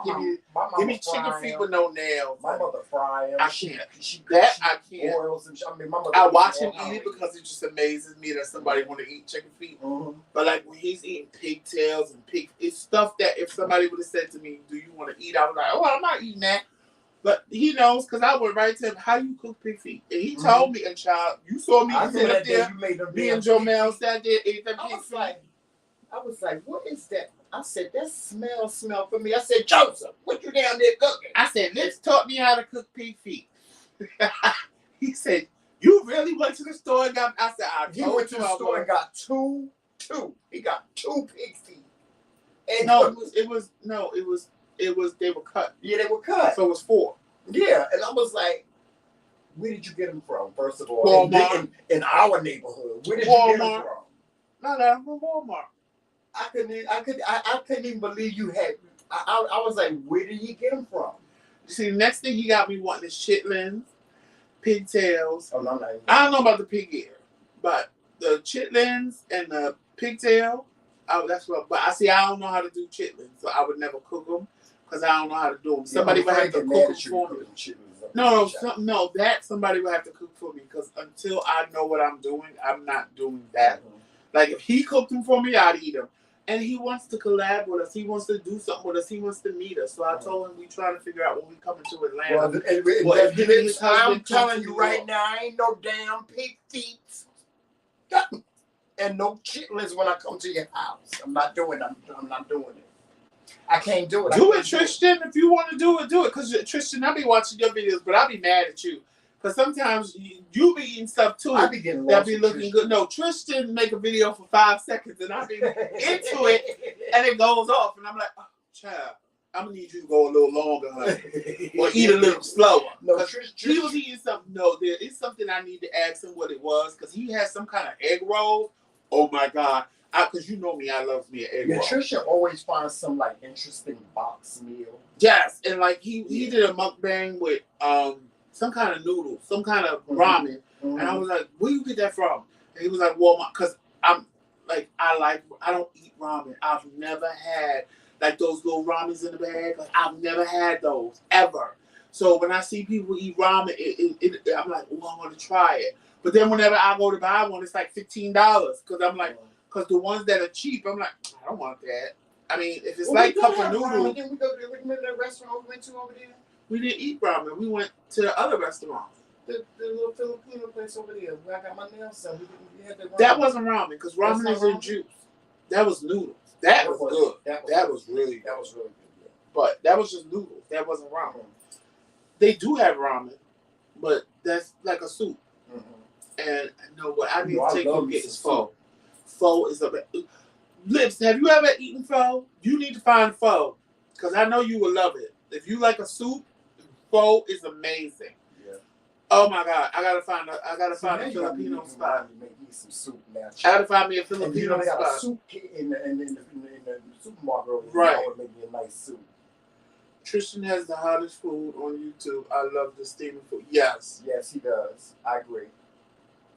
give me chicken feet with no nails." My mother fry them. I can't. I can't. Boils and I mean, my mother I watch him eat it because it just amazes me that somebody want to eat chicken feet. Mm-hmm. But like when he's eating pigtails and it's stuff that if somebody would have said to me, "Do you want to eat?" I was like, "Oh, I'm not eating that." But he knows because I went right to him, how you cook pig feet? And he told me, and child, you saw me sit up there, me and Jomel sat there, ate them pig feet. I was like, what is that? I said, that smell for me. I said, Joseph, what you down there cooking? I said, Liz taught me how to cook pig feet. He said, you really went to the store and got, I said, he went to the store and got two. He got 2 pig feet. And no, it was, they were cut. Yeah, they were cut. So it was 4. Yeah, and I was like, where did you get them from, first of all? Walmart. In our neighborhood. Where did you get them from? No, from Walmart. I couldn't even believe you had. I was like, where did you get them from? See, the next thing he got me wanting is chitlins, pigtails. Oh, no. I don't know about the pig ear, but the chitlins and the pigtail, that's what. But I don't know how to do chitlins, so I would never cook them because I don't know how to do them. Somebody would have to cook them for me. No, that somebody would have to cook for me because until I know what I'm doing, I'm not doing that. Mm-hmm. Like if he cooked them for me, I'd eat them. And he wants to collab with us. He wants to do something with us. He wants to meet us. So I told him we trying to figure out when we come into Atlanta. I'm telling you right now, I ain't no damn pig feet. And no chitlins when I come to your house. I'm not doing it. I'm not doing it. I can't do it. Do it, Tristan. If you want to do it, do it. Because Tristan, I be watching your videos, but I be mad at you. Because sometimes you be eating stuff too that be looking good. No, Tristan make a video for 5 seconds and I be into it and it goes off. And I'm like, oh, child, I'm going to need you to go a little longer, honey. Or eat a little slower. No, he was eating something. No, there is something I need to ask him what it was. Because he had some kind of egg roll. Oh, my God. Because you know me, I love me an egg roll. Tristan always finds some, like, interesting box meal. Yes. And, like, he did a mukbang with some kind of noodles, some kind of ramen. Mm-hmm. And I was like, where you get that from? And he was like, Walmart. Because I'm like, I don't eat ramen. I've never had like those little ramens in the bag. Like, I've never had those ever. So when I see people eat ramen, I'm like, oh, I want to try it. But then whenever I go to buy one, it's like $15. Because I'm like, because the ones that are cheap, I'm like, I don't want that. I mean, if it's like cup of noodles. Didn't we go to the restaurant we went to over there? We didn't eat ramen. We went to the other restaurant. The little Filipino place over there where I got my nails done. We had that wasn't ramen because ramen is in juice. That was noodles. That was good. That was really good. Yeah. But that was just noodles. That wasn't ramen. They do have ramen, but that's like a soup. Mm-hmm. And no, what I need to take you get is pho. Pho is a Lips. Have you ever eaten pho? You need to find pho because I know you will love it. If you like a soup, pho is amazing. Yeah. Oh my God! I gotta find a Filipino spot. Make me some soup now. I gotta find me a Filipino spot. Got a soup in the supermarket over there. Right. Would make me a nice soup. Tristan has the hottest food on YouTube. I love the steaming food. Yes. Yes, he does. I agree.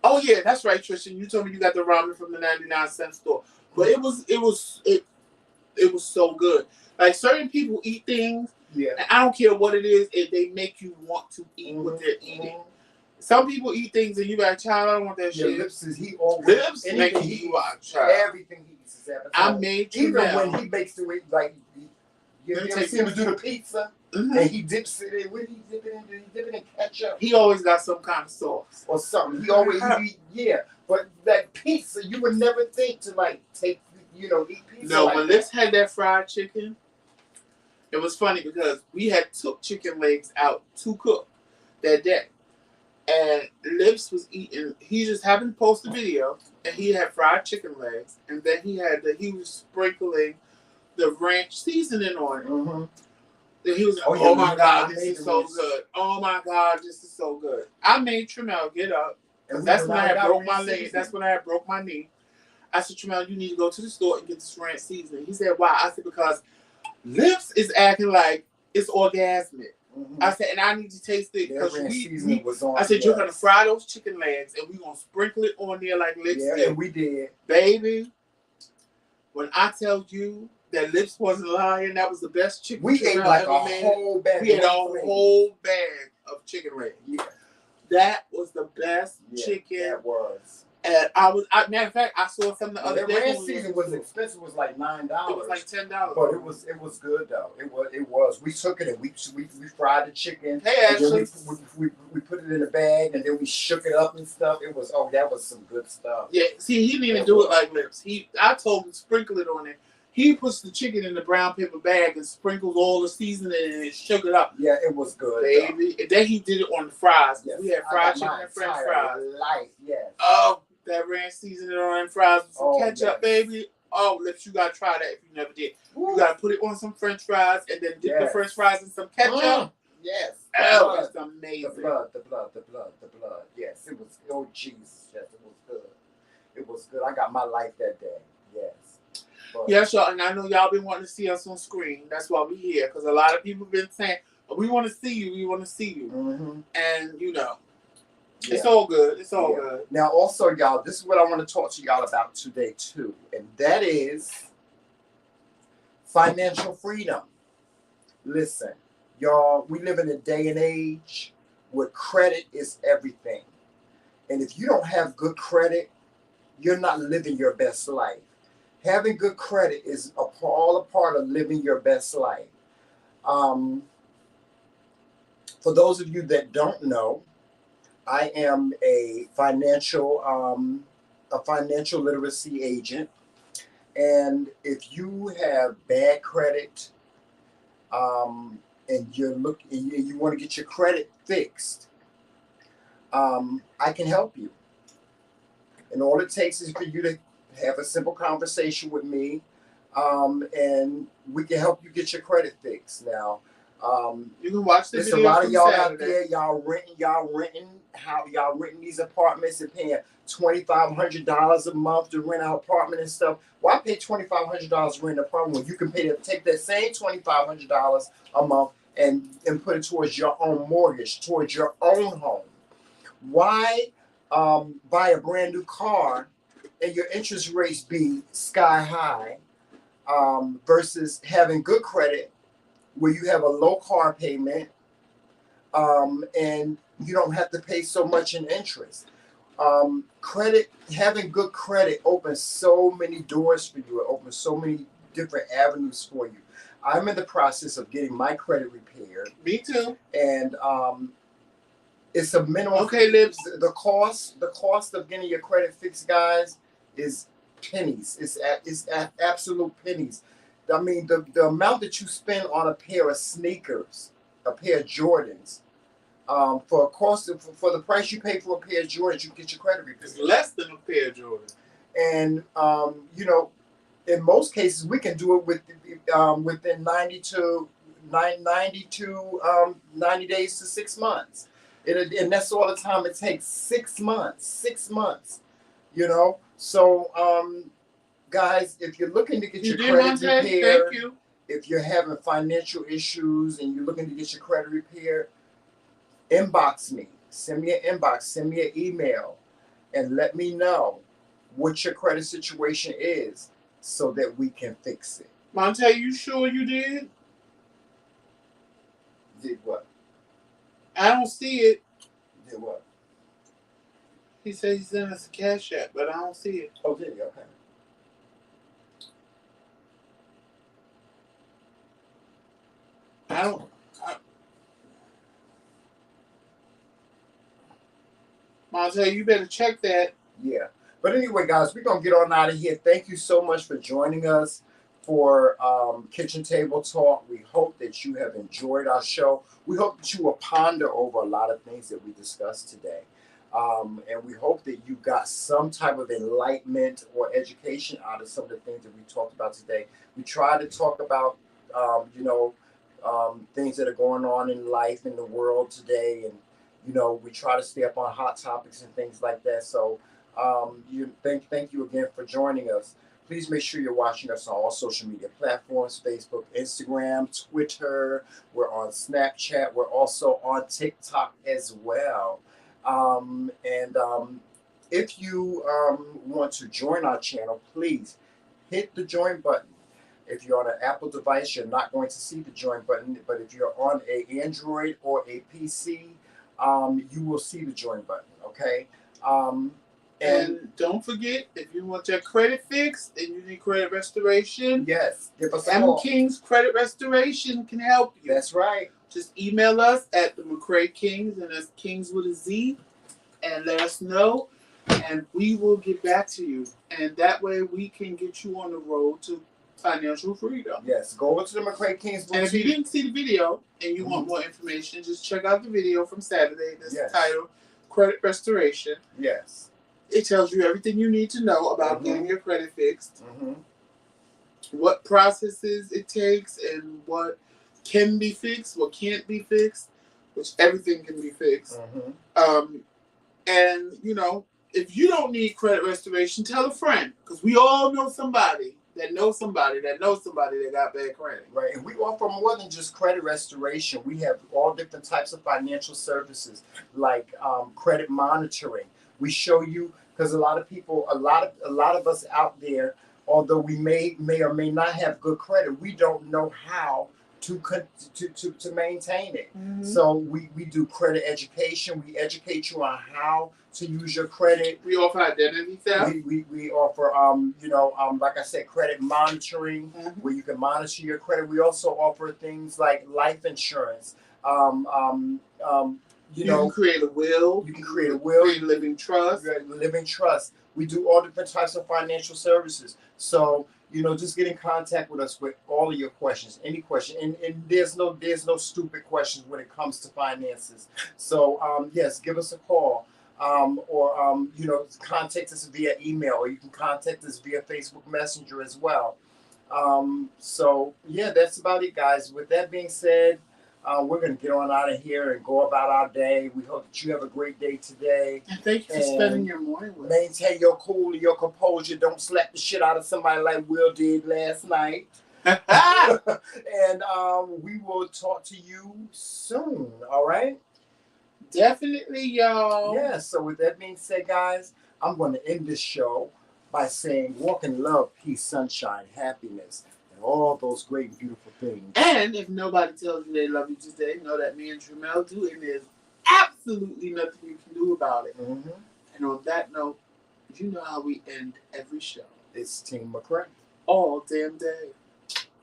Oh yeah, that's right, Tristan. You told me you got the ramen from the 99-cent store, but it was so good. Like certain people eat things. Yeah. And I don't care what it is, if they make you want to eat what they're eating. Some people eat things and you like, child, I don't want that shit. Lips make you watch, child. Everything he eats is appetizing. I made you even when he makes the like you ever see him do the pizza and he dips it in. What he dip it in? He dip it in ketchup. He always got some kind of sauce or something. He always but that pizza you would never think to like take eat pizza. No, like when Lips had that fried chicken. It was funny because we had took chicken legs out to cook that day. And Lips was eating. He just happened to post a video, and he had fried chicken legs, and then he was sprinkling the ranch seasoning on it. Mm-hmm. And he was like, "Oh my God, this is so good! Oh my God, this is so good!" I made Tremel get up, and that's when I had broke my leg. That's when I had broke my knee. I said, "Tremel, you need to go to the store and get this ranch seasoning." He said, "Why?" I said, "Because Lips is acting like it's orgasmic." Mm-hmm. I said, and I need to taste it because I said, you're going to fry those chicken legs and we're going to sprinkle it on there like Lips did. Yeah, and we did. Baby, when I tell you that Lips wasn't lying, that was the best chicken we ate like a whole bag. We had a whole bag of chicken legs. Yeah. That was the best chicken. That was. And matter of fact, I saw some the other day. The ranch season was expensive. It was like $9. It was like $10. But it was good though. It was. We took it and we fried the chicken. Hey, actually, we put it in a bag and then we shook it up and stuff. It was that was some good stuff. Yeah. See, he didn't even do it like Lips. I told him to sprinkle it on it. He puts the chicken in the brown paper bag and sprinkles all the seasoning and shook it up. Yeah, it was good, baby. And then he did it on the fries. Yes. We had fried chicken and French fries. Light, yes. Oh. That ranch seasoning on fries with some ketchup, baby. Oh, Lips, you gotta try that if you never did. Ooh. You gotta put it on some French fries and then dip the French fries in some ketchup. Yes. Oh, it's amazing. The blood. Yes, it was. Oh, Jesus. Yes, it was good. It was good. I got my life that day. Yes. But, yes, y'all. And I know y'all been wanting to see us on screen. That's why we here. Because a lot of people been saying, we want to see you. We want to see you. Mm-hmm. And, it's all good. It's all good. Now, also, y'all, this is what I want to talk to y'all about today, too. And that is financial freedom. Listen, y'all, we live in a day and age where credit is everything. And if you don't have good credit, you're not living your best life. Having good credit is all a part of living your best life. For those of you that don't know, I am a financial literacy agent, and if you have bad credit, and you want to get your credit fixed, I can help you. And all it takes is for you to have a simple conversation with me, and we can help you get your credit fixed. Now, you can watch the video. There's a lot of y'all out there. Y'all renting these apartments and paying $2,500 a month to rent an apartment and stuff. Why pay $2,500 to rent an apartment when you can take that same $2,500 a month and put it towards your own mortgage, towards your own home? Why buy a brand new car and your interest rates be sky high versus having good credit, where you have a low car payment, and you don't have to pay so much in interest. Having good credit opens so many doors for you. It opens so many different avenues for you. I'm in the process of getting my credit repaired. Me too. And it's a minimum. Okay, Lips. The cost of getting your credit fixed, guys, is pennies. It's absolute pennies. I mean, the amount that you spend on a pair of sneakers, a pair of Jordans, for the price you pay for a pair of Jordans, you get your credit repaired. It's less than a pair of Jordans. And in most cases, we can do it within 90 days to 6 months, and that's all the time it takes. 6 months. 6 months. So. Guys, if you're looking to get your credit repaired, if you're having financial issues and you're looking to get your credit repaired, inbox me. Send me an inbox. Send me an email, and let me know what your credit situation is so that we can fix it. Monte, you sure you did? Did what? I don't see it. Did what? He said he sent us a cash app, but I don't see it. Oh, did he? Okay. Monte, you better check that. Yeah. But anyway, guys, we're going to get on out of here. Thank you so much for joining us. for Kitchen Table Talk. We hope that you have enjoyed our show. We hope that you will ponder over a lot of things that we discussed today. And we hope that you got some type of enlightenment or education out of some of the things that we talked about today. We try to talk about, things that are going on in life, in the world today. And, we try to stay up on hot topics and things like that. So thank you again for joining us. Please make sure you're watching us on all social media platforms: Facebook, Instagram, Twitter. We're on Snapchat. We're also on TikTok as well. If you want to join our channel, please hit the join button. If you're on an Apple device, you're not going to see the join button. But if you're on an Android or a PC, you will see the join button. Okay. And don't forget, if you want your credit fixed and you need credit restoration, yes, give us a call. TheMKingz Credit Restoration can help you. That's right. Just email us at TheMcRaeKingz, and that's Kings with a Z, and let us know, and we will get back to you. And that way we can get you on the road to financial freedom. Yes, go over to the TheMcRaeKingz. And if you didn't see the video and you want more information, just check out the video from Saturday. That's titled Credit Restoration. Yes. It tells you everything you need to know about getting your credit fixed, what processes it takes, and what can be fixed, what can't be fixed, which everything can be fixed. And, if you don't need credit restoration, tell a friend, because we all know somebody that knows somebody that knows somebody that got bad credit. Right, and we offer more than just credit restoration. We have all different types of financial services, like credit monitoring. We show you, because a lot of people, a lot of us out there, although we may or may not have good credit, we don't know how to maintain it. So we do credit education. We educate you on how to use your credit. We offer identity theft. We offer like I said, credit monitoring, where you can monitor your credit. We also offer things like life insurance. You can create a will. You can create a will. Create a living trust. Living trust. We do all different types of financial services. So, just get in contact with us with all of your questions, any question. And there's no stupid questions when it comes to finances. So, yes, give us a call. Or contact us via email, or you can contact us via Facebook Messenger as well. So, yeah, that's about it, guys. With that being said, we're going to get on out of here and go about our day. We hope that you have a great day today. And thank you for spending your morning with us. Maintain your cool and your composure. Don't slap the shit out of somebody like Will did last night. And we will talk to you soon, all right? Definitely, y'all. Yeah, so with that being said, guys, I'm going to end this show by saying walk in love, peace, sunshine, happiness, all those great, beautiful things. And if nobody tells you they love you today, know that me and Tramel do, and there's absolutely nothing you can do about it. And on that note, you know how we end every show. It's Team McCrae. All damn day.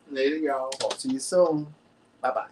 Later, y'all. Talk to you soon. Bye-bye.